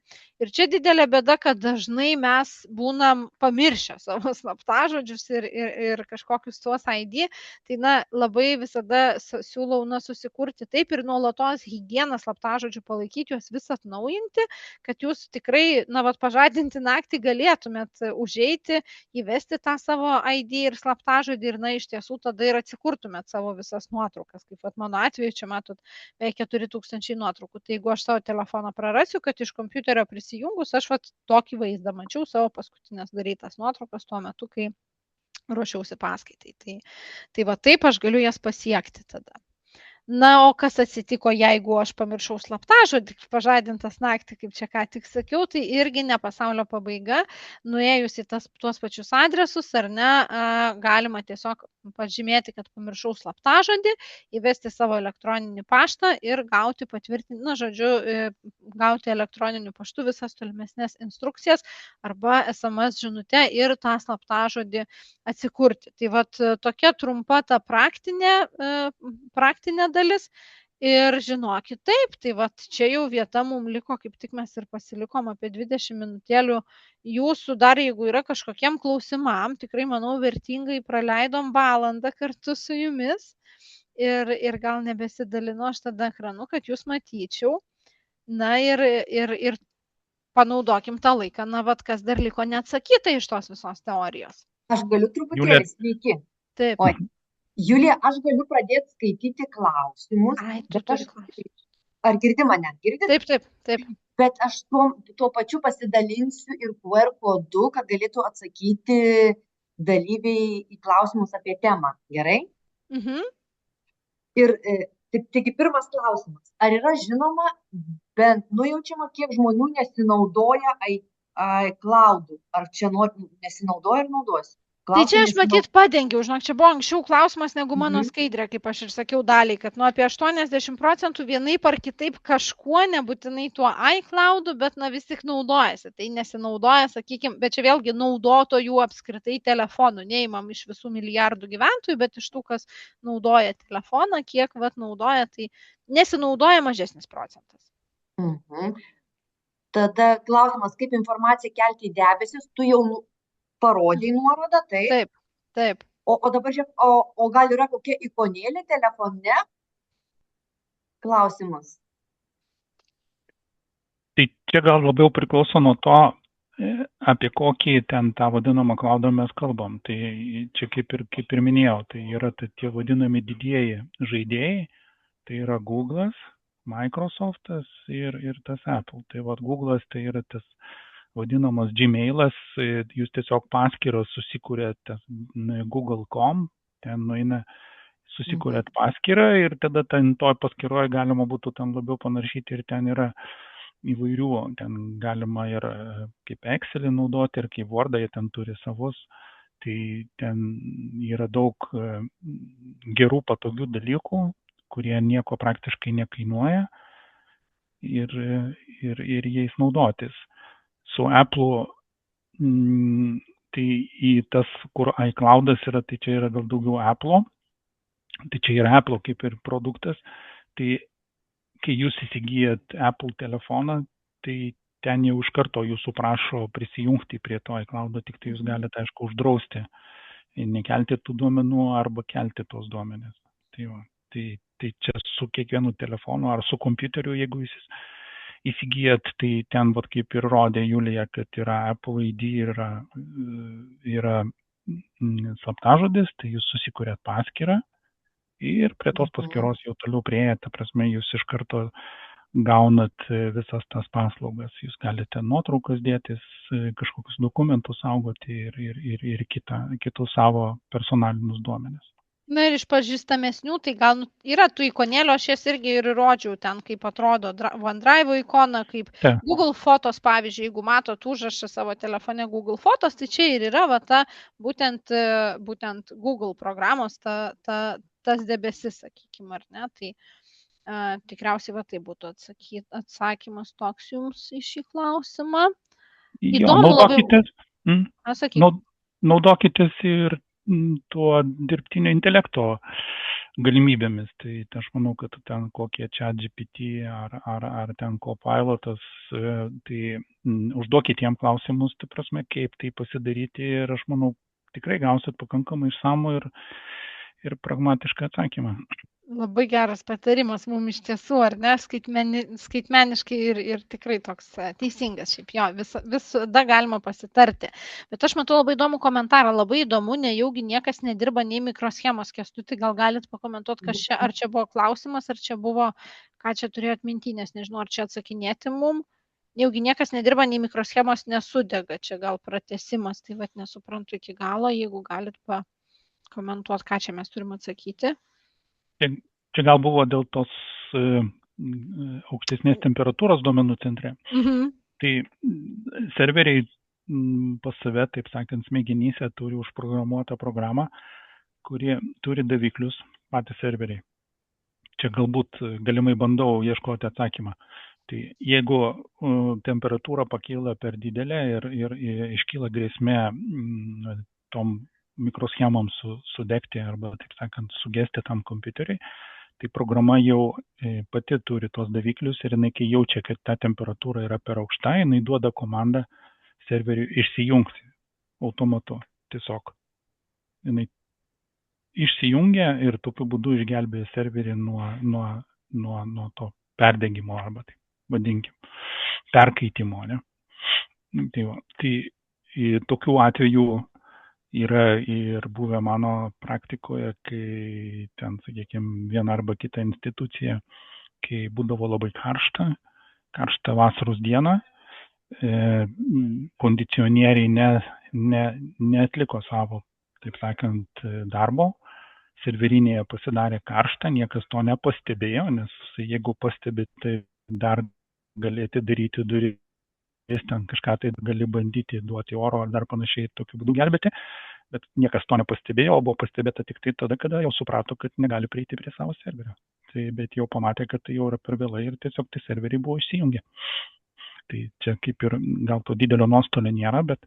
A: Ir čia didelė bėda, kad dažnai mes būnam pamiršę savo slaptažodžius ir kažkokius tuos ID. Tai labai visada siūlau susikurti taip ir nuolatos higieną slaptažodžių palaikyti, juos vis atnaujinti, kad jūs tikrai, pažadinti naktį galėtumėt užeiti, įvesti tą savo ID ir slaptažodį ir, iš tiesų tada ir atsikurtumėt savo visas nuotraukas. Kaip mano atveju, čia matot, beveik 4000 nuotraukų. Tai jeigu aš savo telefoną prarasiu, kad iš kompiuterio prisijungus, aš tokį vaizdą mačiau savo paskutinės darytas nuotraukas tuo metu, kai ruošiausi paskaitai. Tai taip aš galiu jas pasiekti tada. Na, o kas atsitiko, jeigu aš pamiršau slaptažodį, pažadintas naktį, kaip čia ką tik sakiau, tai irgi ne pasaulio pabaiga. Nuėjus į tuos pačius adresus, ar ne, galima tiesiog pažymėti, kad pamiršau slaptažodį, įvesti savo elektroninį paštą ir gauti gauti elektroniniu paštu visas tolimesnės instrukcijas arba SMS žinute ir tą slaptažodį atsikurti. Tai tokia trumpa ta praktinė dalis ir žinokit, taip, tai čia jau vieta mums liko, kaip tik mes ir pasilikom apie 20 minutėlių jūsų, dar jeigu yra kažkokiem klausimam, tikrai manau vertingai praleidom valandą kartu su jumis ir gal nebesidalinu aš tada ekranu, kad jūs matyčiau. Na ir panaudokim tą laiką, kas dar liko neatsakyta iš tos visos teorijos.
D: Aš galiu truputėlį, sveiki.
A: Taip.
D: Oi. Julija, aš galiu pradėti skaityti klausimus. Ar girdi mane? Girdit?
A: Taip.
D: Bet aš tuo pačiu pasidalinsiu ir QR kodu, kad galėtų atsakyti dalyviai į klausimus apie temą. Gerai?
A: Mhm.
D: Ir taigi pirmas klausimas. Ar yra žinoma, bent nujaučiama, kiek žmonių nesinaudoja iCloud? Ar čia nesinaudoja ir naudosi?
A: Tai čia aš
D: Klausimai
A: matyt padengiau, žinok, čia buvo anksčiau klausimas negu mano
D: Mhm.
A: skaidrė, kaip aš ir sakiau daliai, kad nuo apie 80% vienaip ar kitaip kažkuo, nebūtinai tuo iCloud'u, bet na vis tik naudojasi. Tai nesinaudoja, sakykime, bet čia vėlgi naudotojų apskritai telefonų. Neimam iš visų milijardų gyventojų, bet iš tų, kas naudoja telefoną, kiek vat naudoja, tai nesinaudoja mažesnis procentas.
D: Mhm. Tada klausimas, kaip informaciją kelti į debesis, tu jau parodai nuorodą, taip?
A: Taip, taip.
D: O dabar žiūrėk, o gal yra kokia ikonėlė telefone? Klausimas.
B: Tai čia gal labiau priklauso nuo to, apie kokį ten tą vadinamą cloudą mes kalbam. Tai čia kaip ir minėjau, tai yra tie vadinami didieji žaidėjai, tai yra Google'as, Microsoft'as ir tas Apple. Tai vat Google'as tai yra tas vadinamas Gmail'as, jūs tiesiog paskyrą susikūrėte google.com, ten nueina, susikūrėt paskyrą ir tada ten toj paskyroje galima būtų ten labiau panaršyti ir ten yra įvairių, ten galima ir kaip Excelį naudoti, ir kaip Word'ą, jie ten turi savus, tai ten yra daug gerų patogių dalykų, kurie nieko praktiškai nekainuoja ir jais naudotis. Su Apple'u, tai į tas, kur iCloud'as yra, tai čia yra gal daugiau Apple'o, tai čia yra Apple kaip ir produktas, tai kai jūs įsigijat Apple telefoną, tai ten jau iš karto jūsų prašo prisijungti prie to iCloud'o, tik tai jūs galite, aišku, uždrausti, nekelti tų duomenų arba kelti tos duomenis. Tai čia su kiekvienu telefonu ar su kompiuteriu, jeigu jūs įsigijat, tai ten, vat, kaip ir rodė Julija, kad yra Apple ID, yra slaptažodis, tai jūs susikūrėt paskyrą ir prie tos paskyros jau toliau prieėję, ta prasme, jūs iš karto gaunat visas tas paslaugas. Jūs galite nuotraukas dėtis, kažkokius dokumentus saugoti ir kitus savo personalinius duomenis.
A: Na ir iš pažįstamesnių, tai gal yra tų ikonėlių, aš jas irgi ir rodžiau ten, kaip atrodo OneDrive ikona, kaip Google Fotos, pavyzdžiui, jeigu matot užrašą savo telefone Google Fotos, tai čia ir yra va ta būtent Google programos tas debesis, sakykime, ar ne, tai tikriausiai va tai būtų atsakymas toks jums į šį klausimą.
B: Įdomu, naudokitės ir tuo dirbtinio intelekto galimybėmis. Tai aš manau, kad ten kokie ChatGPT ar ten Copilotas, tai užduokit jiem klausimus, tai prasme, kaip tai pasidaryti ir aš manau, tikrai gausit pakankamai išsamų ir pragmatišką atsakymą.
A: Labai geras patarimas mums iš tiesų, ar ne, skaitmeniškai ir tikrai toks teisingas, šiaip jo, visada galima pasitarti. Bet aš matau labai įdomų komentarą, labai įdomu, nejaugi niekas nedirba nei mikroschemos, Kęstuti, gal galit pakomentuoti, kas čia, ar čia buvo klausimas, ar čia buvo, ką čia turėjot minty, nes nežinau, ar čia atsakinėti mum. Nejaugi niekas nedirba, nei mikroschemos nesudega, čia gal pratęsimas, tai vat nesuprantu iki galo, jeigu galit pakomentuoti, ką čia mes turim atsakyti.
B: Čia gal buvo dėl tos aukštesnės temperatūros duomenų centre. Tai serveriai pas save, taip sakant, smegenyse turi užprogramuotą programą, kuri turi daviklius, patys serveriai. Čia galbūt galimai bandau ieškoti atsakymą. Tai jeigu temperatūra pakyla per didelę ir iškyla grėsmė tom mikroschemoms sudegti arba, taip sakant, sugesti tam kompiuteriui, tai programa jau pati turi tos daviklius ir jinai, kai jaučia, kad ta temperatūra yra per aukšta, jinai duoda komandą serveriui išsijungti automatu. Tiesiog jinai išsijungia ir tokiu būdu išgelbėja serverį nuo to perdegimo arba, tai vadinkim, perkaitimo. Ne? Tai tokių atvejų yra ir buvę mano praktikoje, kai ten, sakykime, viena arba kita institucija, kai būdavo labai karšta vasaros diena, kondicionieriai neatliko savo, taip sakant, darbo, serverinėje pasidarė karšta, niekas to nepastebėjo, nes jeigu pastebi, tai dar gali atidaryti duris, ten kažką tai gali bandyti duoti oro ar dar panašiai, tokiu būdu gelbėti, bet niekas to nepastebėjo, o buvo pastebėta tik tai tada, kada jau suprato, kad negali prieiti prie savo serverio. Tai, bet jau pamatė, kad tai jau yra per vėlai ir tiesiog tie serveriai buvo išsijungę. Tai čia kaip ir gal to didelio nuostolio nėra, bet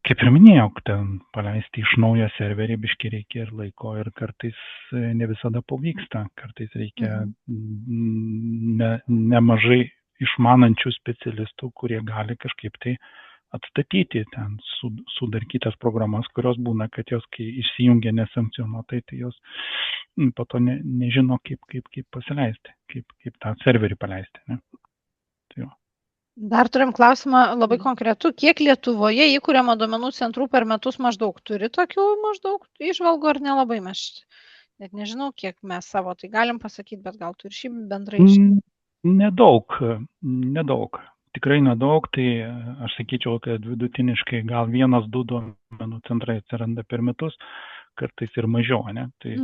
B: kaip ir minėjau, ten paleisti iš naujo serverį biškai reikia ir laiko ir kartais ne visada pavyksta, kartais reikia nemažai išmanančių specialistų, kurie gali kažkaip tai atstatyti ten sudarkytas programas, kurios būna, kad jos, kai išsijungia nesankcionuotai, tai jos po to nežino, kaip pasileisti, kaip tą serverį paleisti. Ne? Tai
A: Dar turim klausimą labai konkretų. Kiek Lietuvoje įkuriama duomenų centrų per metus maždaug? Turi tokių maždaug išvalgų ar nelabai? Mes net nežinau, kiek mes savo, tai galim pasakyti, bet gal turi šį bendrai.
B: Nedaug. Tikrai nedaug, tai aš sakyčiau, kad vidutiniškai gal 1-2 duomenų centrai atsiranda per metus, kartais ir mažiau, ne? Tai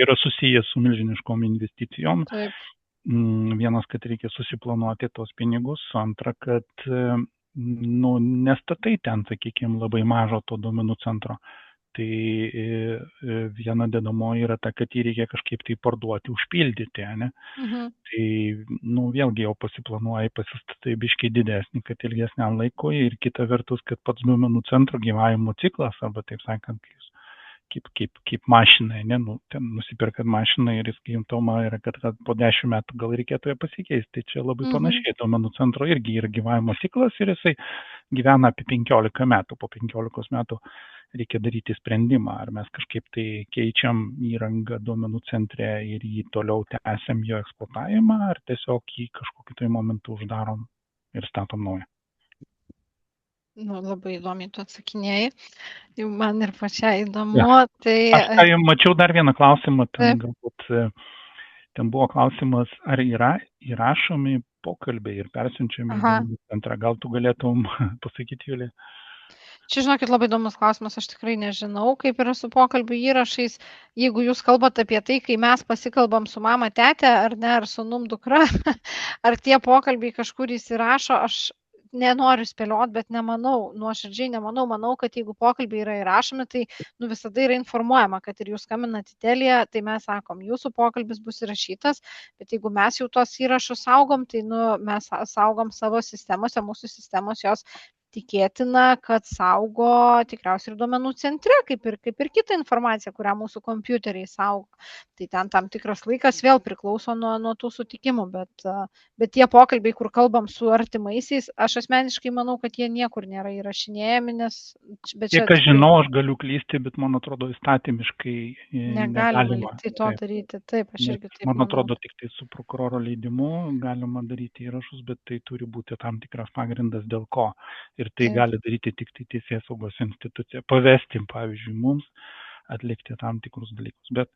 B: yra susijęs su milžiniškom investicijom.
A: Taip.
B: Vienas, kad reikia susiplanuoti tos pinigus, antra, kad nestatai ten, sakykime, labai mažo to duomenų centro. Tai viena dedamoji yra ta, kad jį reikia kažkaip tai parduoti, užpildyti, ne? Tai, vėlgi jau pasiplanuoji, pasistatai biškai didesnį, kad ilgesniam laikui ir kita vertus, kad pats duomenų centro gyvavimo ciklas, arba taip sakant, kaip mašinai, ne? Ten nusipirkat mašiną ir įskaitomą yra, kad po 10 metų gal reikėtų ją pasikeisti. Tai čia labai panašiai, duomenų centro irgi yra gyvavimo ciklas ir jisai gyvena apie 15 metų. Po 15 metų reikia daryti sprendimą, ar mes kažkaip tai keičiam įrangą duomenų centre ir jį toliau tęsiam jo eksploatavimą, ar tiesiog jį kažkokiu tai momentu uždarom ir statom naują.
A: Labai įdomiai tu atsakinėjai. Jau man ir pačiai įdomu.
B: Ja.
A: Tai...
B: Aš mačiau dar vieną klausimą, ten buvo klausimas, ar yra įrašomi pokalbiai ir persiunčiami į duomenų centrą. Gal tu galėtum pasakyti, Julija?
A: Čia, žinokit, labai įdomus klausimas, aš tikrai nežinau, kaip yra su pokalbių įrašais. Jeigu jūs kalbate apie tai, kai mes pasikalbam su mama, tete, ar ne, ar su dukra, ar tie pokalbiai kažkur įsirašo, aš nenoriu spėlioti, bet nemanau, nuoširdžiai nemanau. Manau, kad jeigu pokalbiai yra įrašomi, tai visada yra informuojama, kad ir jūs skambinate į Teliją, tai mes sakom, jūsų pokalbis bus įrašytas, bet jeigu mes jau tos įrašus saugom, tai mes saugom savo sistemose, mūsų sistemos jos tikėtina, kad saugo tikriausiai ir duomenų centre, kaip ir kita informacija, kurią mūsų kompiuteriai saugo. Tai ten tam tikras laikas vėl priklauso nuo tų sutikimų, bet tie pokalbiai, kur kalbam su artimaisiais, aš asmeniškai manau, kad jie niekur nėra įrašinėjami, nes...
B: Kiek aš žinau, aš galiu klysti, bet man atrodo įstatymiškai negalima
A: tai to daryti. Taip, aš irgi taip
B: man atrodo, tik tai su prokuroro leidimu galima daryti įrašus, bet tai turi būti tam tikras pagrindas dėl ko. Ir tai gali daryti tik tai teisėsaugos institucija, pavesti, pavyzdžiui, mums atlikti tam tikrus dalykus. Bet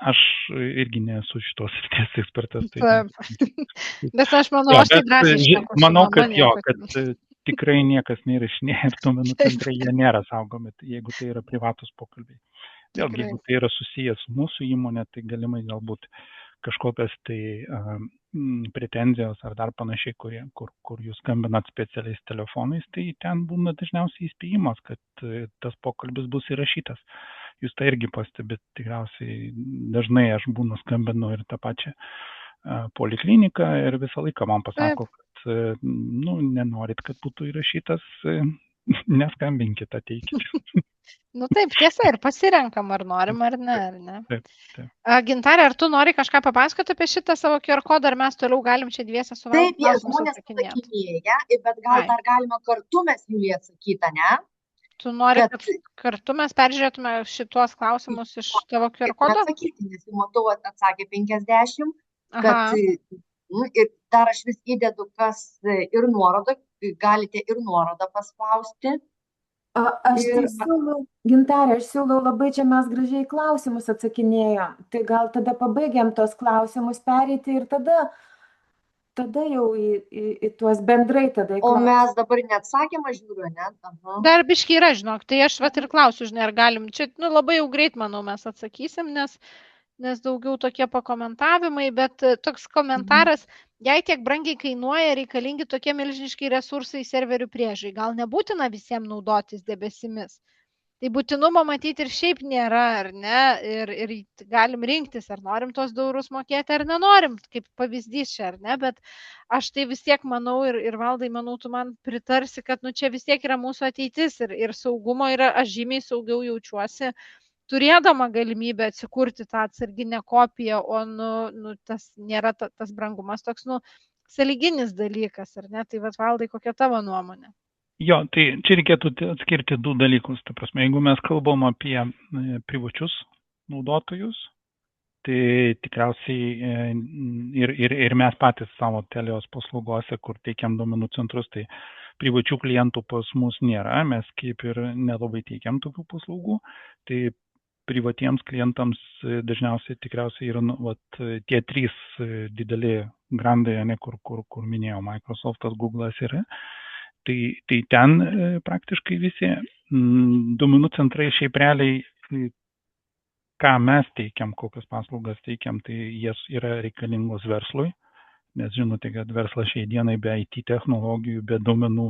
B: aš irgi nesu šitos srities ekspertas.
A: Bet aš manau, aš tai drąsiai šneku.
B: Manau, kad tikrai niekas neįrašinėja ir duomenų centre jie nėra saugomi, jeigu tai yra privatus pokalbiai. Vėlgi, jeigu tai yra susijęs su mūsų įmonė, tai galimai galbūt kažkokios tai pretenzijos ar dar panašiai, kur jūs skambinat specialiais telefonais, tai ten būna dažniausiai įspėjimas, kad tas pokalbis bus įrašytas. Jūs tai irgi pastebit, tikriausiai dažnai aš skambinu ir tą pačią polikliniką ir visą laiką man pasako, kad nenorit, kad būtų įrašytas, neskambinkit, ateikit.
A: Taip, tiesa, ir pasirenkam, ar norim, ar ne.
B: Taip.
A: Gintarė, ar tu nori kažką papasakoti apie šitą savo QR kodą, ar mes toliau galim čia dviese su
D: Taip, jie žmonės atsakinėja, bet gal dar galima kartu mes Julija atsakytą, ne?
A: Tu nori, kad kartu mes peržiūrėtume šitos klausimus iš tavo QR kodo?
D: Atsakyti, nes jau matau, atsakė 50, kad ir dar aš vis įdedu, kas ir nuorodą, galite ir nuorodą paspausti.
C: Aš siūlau, Gintarė, labai čia mes gražiai klausimus atsakinėjom. Tai gal tada pabaigiam tos klausimus pereiti ir tada jau į tuos bendrai tada.
D: O mes dabar neatsakymą žiūriu, ne?
A: Dar biškai yra, žinok, tai aš ir klausiu, žinai, ar galim. Čia labai jau greit, manau, mes atsakysim, nes daugiau tokie pakomentavimai, bet toks komentaras, jei tiek brangiai kainuoja, reikalingi tokie milžiniški resursai serverių priežiūrai. Gal nebūtina visiems naudotis debesimis? Tai būtinumo matyti ir šiaip nėra, ar ne? Ir galim rinktis, ar norim tos 2 eurus mokėti, ar nenorim, kaip pavyzdys čia, ar ne? Bet aš tai vis tiek manau ir Valdai, manau, tu man pritarsi, kad čia vis tiek yra mūsų ateitis ir saugumo yra, aš žymiai saugiau jaučiuosi, turėdama galimybę atsikurti tą atsarginę kopiją, o tas nėra tas brangumas toks, sąlyginis dalykas, ar ne? Tai Valdai, kokia tavo nuomonė?
B: Jo, tai čia reikėtų atskirti 2 dalykus. Ta prasme, jeigu mes kalbam apie privačius naudotojus, tai tikriausiai ir mes patys savo Telios paslaugose, kur teikiam duomenų centrus, tai privačių klientų pas mus nėra, mes kaip ir nelabai teikiam tokių paslaugų. Tai privatiems klientams dažniausiai tikriausiai yra tie 3 dideli grandai, kur minėjau, Microsoftas, Google'as yra. Tai ten praktiškai visi duomenų centrai šiaip realiai, ką mes teikiam, kokias paslaugas teikiam, tai jas yra reikalingos verslui, nes žinote, kad verslas šiai dienai be IT technologijų, be duomenų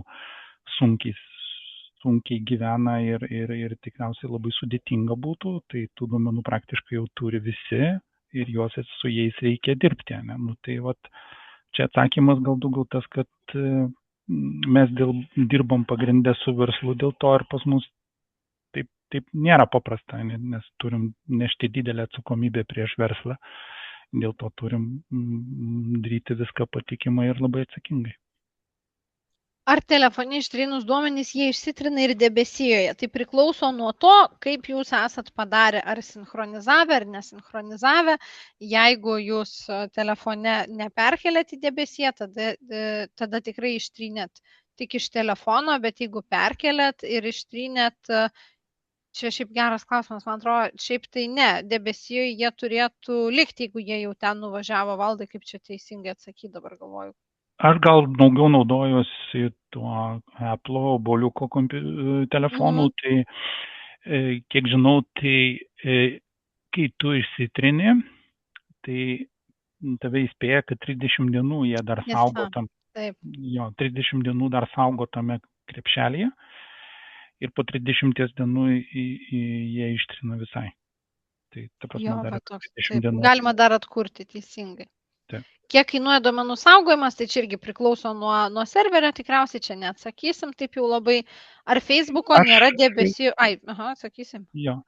B: sunkiai gyvena ir tikriausiai labai sudėtinga būtų, tai tų duomenų praktiškai jau turi visi ir su jais reikia dirbti. Ne? Tai čia atsakymas gal daugiau tas, kad mes dirbam pagrindę su verslu, dėl to ir pas mus taip nėra paprasta, nes turim nešti didelę atsakomybę prieš verslą, dėl to turim daryti viską patikimai ir labai atsakingai.
A: Ar telefone ištrynus duomenys jie išsitrina ir debesijoje? Tai priklauso nuo to, kaip jūs esat padarę, ar sinchronizavę, ar nesinchronizavę. Jeigu jūs telefone neperkelėt į debesiją, tada tikrai ištrynėt tik iš telefono, bet jeigu perkelėt ir ištrynėt, čia šiaip geras klausimas, man atrodo, šiaip tai ne, debesijoje jie turėtų likti, jeigu jie jau ten nuvažiavo. Valdai, kaip čia teisingai atsakyti, dabar galvoju.
B: Aš gal daugiau naudojuosi tuo Apple obuoliuko telefonu, tai kiek žinau, tai kai tu išsitrini, tai tave įspėja, kad 30 dienų jie dar saugo tam.
A: Taip.
B: Jo, 30 dienų dar saugo tame krepšelyje ir po 30 dienų jie ištrina visai. Tai ta prasme dar 30 dienų.
A: Galima dar atkurti teisingai.
B: Taip.
A: Kiek kainuoja duomenų saugojimas, tai čia irgi priklauso nuo serverio, tikriausiai čia neatsakysim taip jau labai. Ar Facebooko nėra debesijų? Atsakysim.
B: Jo.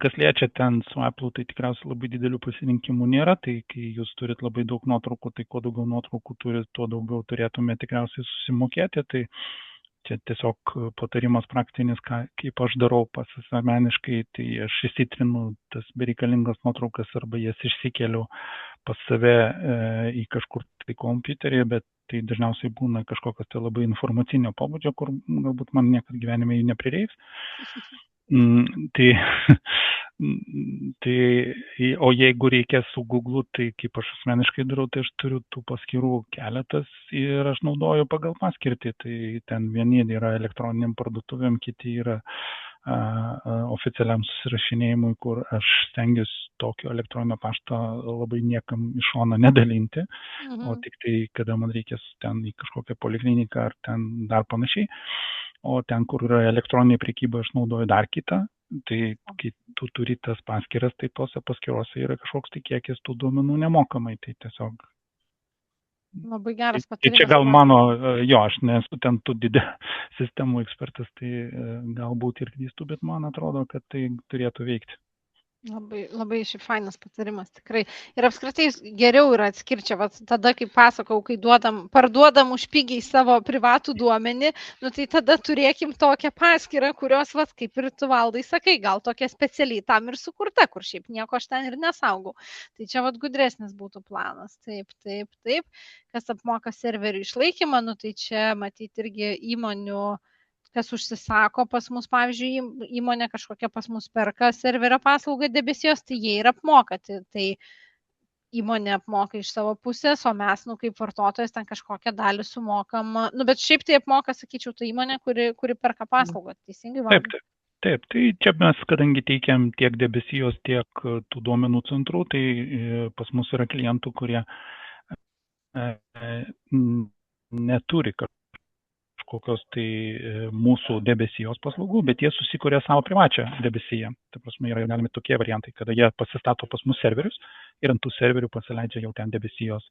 B: Kas liečia ten su Apple, tai tikriausiai labai didelių pasirinkimų nėra, tai kai jūs turit labai daug nuotraukų, tai kuo daugiau nuotraukų turit, tuo daugiau turėtume tikriausiai susimokėti, tai čia tiesiog patarimas praktinis, kaip aš darau pats asmeniškai, tai aš įsitrinu tas bereikalingas nuotraukas arba jas išsikeliu pas save į kažkur tai kompiuterį, bet tai dažniausiai būna kažkokios tai labai informacinio pobūdžio, kur galbūt man niekad gyvenime jų neprireiks. O jeigu reikia su Google, tai kaip aš asmeniškai darau, tai aš turiu tų paskyrų keletas ir aš naudoju pagal paskirtį. Tai ten vieni yra elektroniniam parduotuvėm, kiti yra oficialiam susirašinėjimui, kur aš stengiuosi tokio elektroninio pašto labai niekam iš šono nedalinti, o tik tai, kada man reikės ten į kažkokią polikliniką ar ten dar panašiai. O ten, kur yra elektroninė prekyba, aš naudoju dar kitą. Tai kai tu turi tas paskyras, tai tose paskyrose yra kažkoks tai kiekis tų duomenų nemokamai. Tai tiesiog...
A: Labai geras patarimas.
B: Čia gal mano, aš nesu ten tų sistemų ekspertas, tai galbūt ir klystu, bet man atrodo, kad tai turėtų veikti.
A: Labai šiaip fainas patarimas, tikrai. Ir apskritai geriau yra atskirti, tada, kaip pasakau, kai parduodam už pigiai savo privatų duomenį, tai tada turėkim tokią paskyrą, kurios, kaip ir tu, Valdai, sakai, gal tokia specialiai tam ir sukurta, kur šiaip nieko aš ten ir nesaugau. Tai čia gudresnis būtų planas. Taip. Kas apmoka serverių išlaikymą, tai čia matyti irgi įmonių, kas užsisako pas mus, pavyzdžiui, įmonė kažkokia pas mus perka serverio paslaugą debesijos, tai jie ir apmoka. Tai įmonė apmoka iš savo pusės, o mes, kaip vartotojas, ten kažkokią dalį sumokam. Bet šiaip tai apmoka, sakyčiau, ta įmonė, kuri perka paslaugą. Teisingai, Valdai?
B: Taip, tai čia mes, kadangi teikiam tiek debesijos, tiek tų duomenų centrų, tai pas mus yra klientų, kurie neturi kažkokios tai mūsų debesijos paslaugų, bet jie susikuria savo privačią debesiją. Ta prasme, yra galimi tokie variantai, kada jie pasistato pas mus serverius ir ant tų serverių pasileidžia jau ten debesijos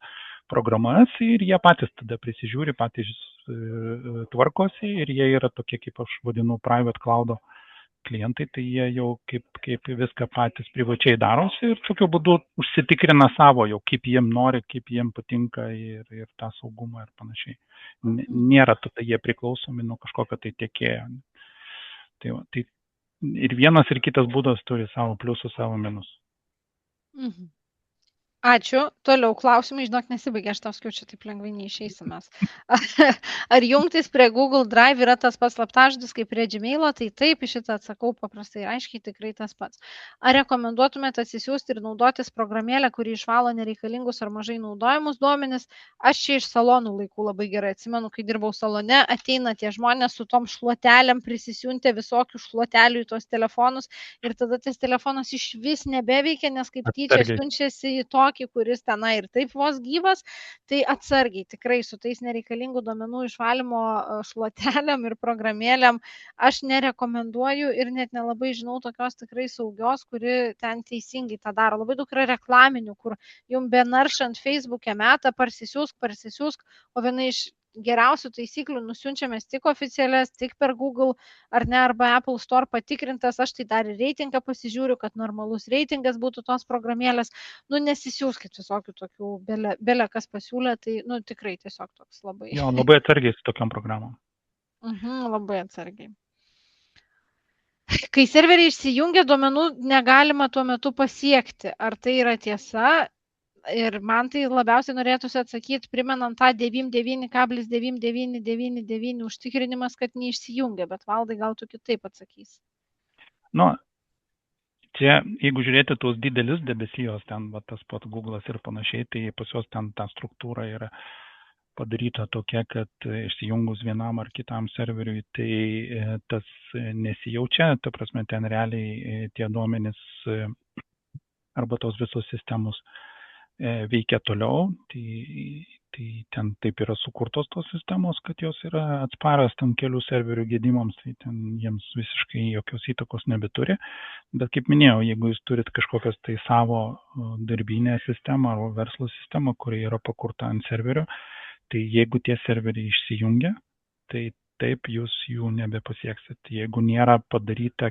B: programas ir jie patys tada prisižiūri, patys tvarkosi ir jie yra tokie, kaip aš vadinu, private cloud klientai, tai jie jau kaip viską patys privačiai darosi ir tokiu būdu užsitikrina savo jau, kaip jiem nori, kaip jiem patinka ir tą saugumą ir panašiai. Nėra tada jie priklausomi nuo kažkokio tai tiekėjo. Tai ir vienas ir kitas būdas turi savo pliusų, savo minusų.
A: Mhm. Ačiū. Toliau klausimai, žinok, nesibaigia, aš tau skaičiu, taip lengvai neišeisimės. Ar jungtis prie Google Drive yra tas pats slaptažodis kaip prie Gmailo? Tai taip, iš šitą atsakau paprastai, aiškiai, tikrai tas pats. Ar rekomenduotumėte atsisiųsti ir naudotis programėlę, kuri išvalo nereikalingus ar mažai naudojimus duomenis? Aš čia iš salonų laikų labai gerai atsimenu, kai dirbau salone, ateina tie žmonės su tom šluotelėm, prisisiuntė visokių šluotelių į tos telefonus ir tada tas telefonas iš vis nebeveikia, nes kaip tyčia siunčiasi į tokį, kuris tenai ir taip vos gyvas, tai atsargiai tikrai su tais nereikalingų duomenų išvalymo šluotelėm ir programėlėm aš nerekomenduoju ir net nelabai žinau tokios tikrai saugios, kuri ten teisingai tą daro. Labai daug yra reklaminių, kur jums benaršant Facebook'e meta, parsisiųsk, o viena iš geriausių taisyklių nusiunčiamės tik oficialias, tik per Google ar ne, arba Apple Store patikrintas, aš tai dar ir reitingą pasižiūriu, kad normalus reitingas būtų tos programėlės, nesisiųskit visokių tokių belė kas pasiūlė, tai tikrai tiesiog toks labai.
B: Jo, labai atsargiai su tokiam programom.
A: Labai atsargiai. Kai serveriai išsijungia, duomenų negalima tuo metu pasiekti. Ar tai yra tiesa? Ir man tai labiausiai norėtųsi atsakyti, primenant tą 99,9999 užtikrinimas, kad neišsijungia, bet Valdai gal tu kitaip atsakys.
B: Čia, jeigu žiūrėti tuos didelius debesijos, ten tas pat Google'as ir panašiai, tai pas juos ten ta struktūra yra padaryta tokia, kad išsijungus vienam ar kitam serveriui, tai tas nesijaučia, ta prasme, ten realiai tie duomenys arba tos visos sistemos veikia toliau, tai ten taip yra sukurtos tos sistemos, kad jos yra atsparios tam kelių serverių gedimams, tai ten jiems visiškai jokios įtakos nebeturi. Bet kaip minėjau, jeigu jūs turit kažkokias tai savo darbinę sistemą ar verslo sistemą, kuri yra pakurta ant serverio, tai jeigu tie serveriai išsijungia, tai taip jūs jų nebepasieksit, jeigu nėra padaryta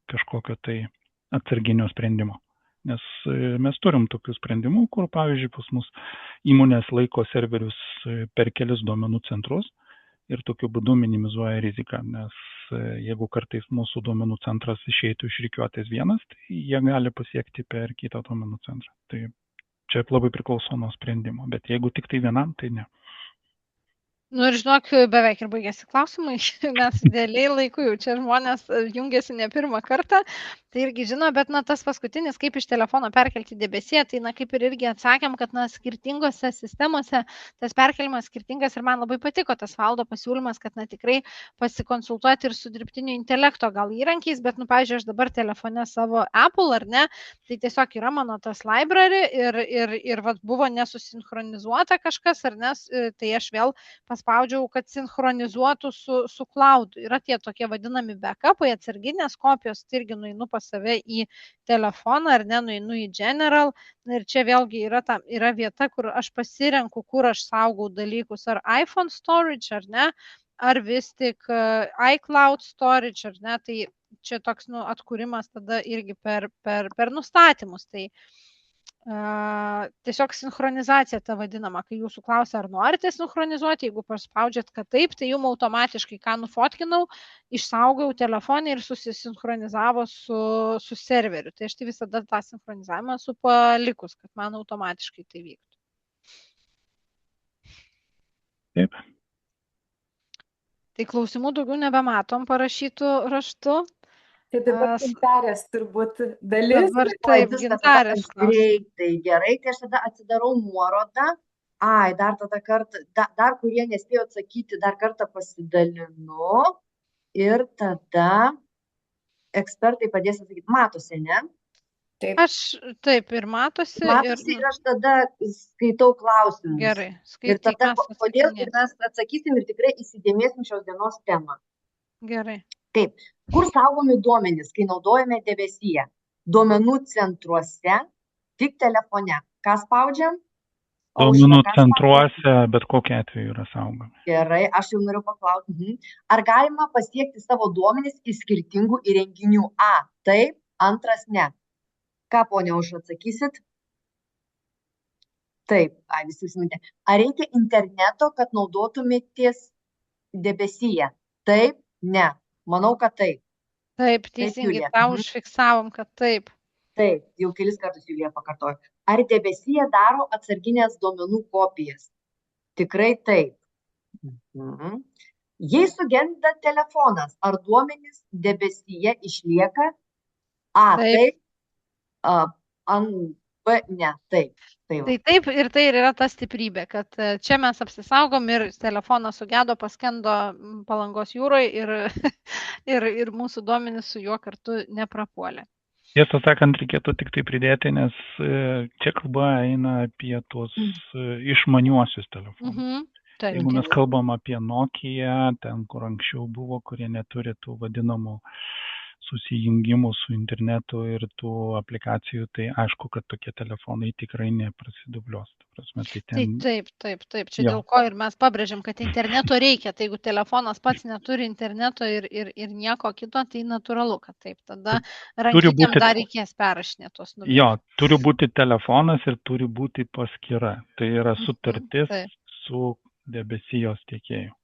B: kažkokio tai atsarginio sprendimo. Nes mes turim tokių sprendimų, kur, pavyzdžiui, pas mus įmonės laiko serverius per kelis duomenų centrus ir tokiu būdu minimizuoja riziką, nes jeigu kartais mūsų duomenų centras išeitų iš rikiuotės vienas, tai jie gali pasiekti per kitą duomenų centrą. Tai čia labai priklauso nuo sprendimo, bet jeigu tik tai vienam, tai ne.
A: Ir žinok, beveik ir baigėsi klausimai, mes dėliai laiku jau čia žmonės jungiasi ne pirmą kartą, tai irgi žino, bet tas paskutinis, kaip iš telefono perkelti debesiją, tai kaip ir irgi atsakėm, kad skirtingose sistemose tas perkelimas skirtingas ir man labai patiko tas Valdo pasiūlymas, kad tikrai pasikonsultuoti ir su dirbtinio intelekto gal įrankiais, bet, pavyzdžiui, aš dabar telefone savo Apple ar ne, tai tiesiog yra mano tas library ir buvo nesusinchronizuota kažkas ar ne, tai aš vėl spaudžiau, kad sinchronizuotų su cloudu. Yra tie tokie vadinami backupai, atsarginės kopijos, tai irgi nueinu pas save į telefoną ar ne, nueinu į General. Ir čia vėlgi yra vieta, kur aš pasirenku, kur aš saugau dalykus, ar iPhone storage ar ne, ar vis tik iCloud storage ar ne, tai čia toks atkūrimas tada irgi per nustatymus. Tai tiesiog sinchronizacija ta vadinama, kai jūsų klausia, ar norite sinchronizuoti, jeigu paspaudžiat, kad taip, tai jums automatiškai, ką nufotkinau, išsaugau telefonį ir susisinchronizavo su serveriu. Tai aš tai visada tą sinchronizavimą esu palikus, kad man automatiškai tai vyktų.
B: Taip.
A: Tai klausimų daugiau nebematom parašytų raštu.
C: Tai dabar gintarės turbūt dalis.
A: Dabar taip, gintarės.
D: Tai gerai, tai aš tada atsidarau nuorodą. Dar kurie nespėjo atsakyti, dar kartą pasidalinu. Ir tada ekspertai padės atsakyti. Matosi, ne?
C: Taip.
A: Aš taip ir matosi.
D: Matosi ir aš tada skaitau klausimus.
A: Gerai,
D: Ir
A: skaityk,
D: tada
A: mes
D: kodėl ir
A: atsakinėsim.
D: mes atsakysim ir tikrai įsidėmėsim šios dienos temą.
A: Gerai.
D: Taip, kur saugomi duomenys, kai naudojame debesyje? Duomenų centruose, tik telefone. Ką spaudžiam?
B: Duomenų centruose bet kokiu atveju yra saugomi.
D: Gerai, aš jau noriu paklausti. Ar galima pasiekti savo duomenys iš skirtingų įrenginių? A, taip, antras ne. Ką, ponia, už atsakysit? Taip, visi užsiminė. Ar reikia interneto, kad naudotumėtės debesyje? Taip, ne. Manau, kad taip.
A: Taip, teisingai,
D: Julija.
A: tą užfiksavom, kad taip.
D: Taip, jau kelis kartus Julija pakartojo. Ar debesyje daro atsarginės duomenų kopijas? Tikrai taip. Jei sugenda telefonas, ar duomenys debesyje išlieka? A, taip. B, ne, taip.
A: Tai taip ir tai yra ta stiprybė, kad čia mes apsisaugom ir telefonas sugedo, paskendo Palangos jūroje ir mūsų duomenys su juo kartu neprapuolė.
B: Tiesą sakant, reikėtų tik tai pridėti, nes čia kalba eina apie tuos išmaniuosius telefonus. Jeigu mes kalbam apie Nokia, ten, kur anksčiau buvo, kurie neturi tų vadinamų susijungimų su internetu ir tų aplikacijų, tai aišku, kad tokie telefonai tikrai neprasidubliuos.
A: Taip. Čia dėl ko ir mes pabrėžiam, kad interneto reikia. Tai jeigu telefonas pats neturi interneto ir nieko kito, tai natūralu, kad taip. Tada rankytėm dar reikės perrašinėti tos numerus.
B: Jo, turi būti telefonas ir turi būti paskyra. Tai yra sutartis su debesijos tiekėju.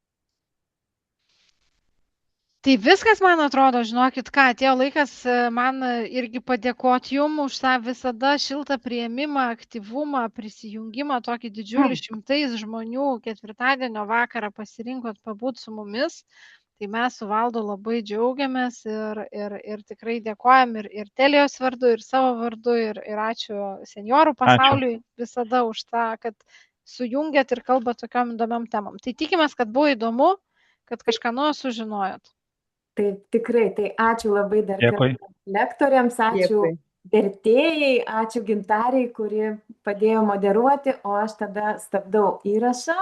A: Tai viskas, man atrodo, žinokit ką, atėjo laikas man irgi padėkoti jums už tą visada šiltą priėmimą, aktyvumą, prisijungimą, tokį didžiulį 100 žmonių ketvirtadienio vakarą pasirinkot pabūt su mumis. Tai mes su Valdu labai džiaugiamės ir tikrai dėkojam ir Telijos vardu, ir savo vardu, ir ačiū seniorų pasauliui visada už tą, kad sujungiat ir kalbat tokiom įdomiom temom. Tai tikimės, kad buvo įdomu, kad kažką nuo sužinojot.
C: Taip, tikrai, tai ačiū labai dar lektoriams, ačiū vertėjai, ačiū Gintariai, kuri padėjo moderuoti, o aš tada stabdau įrašą.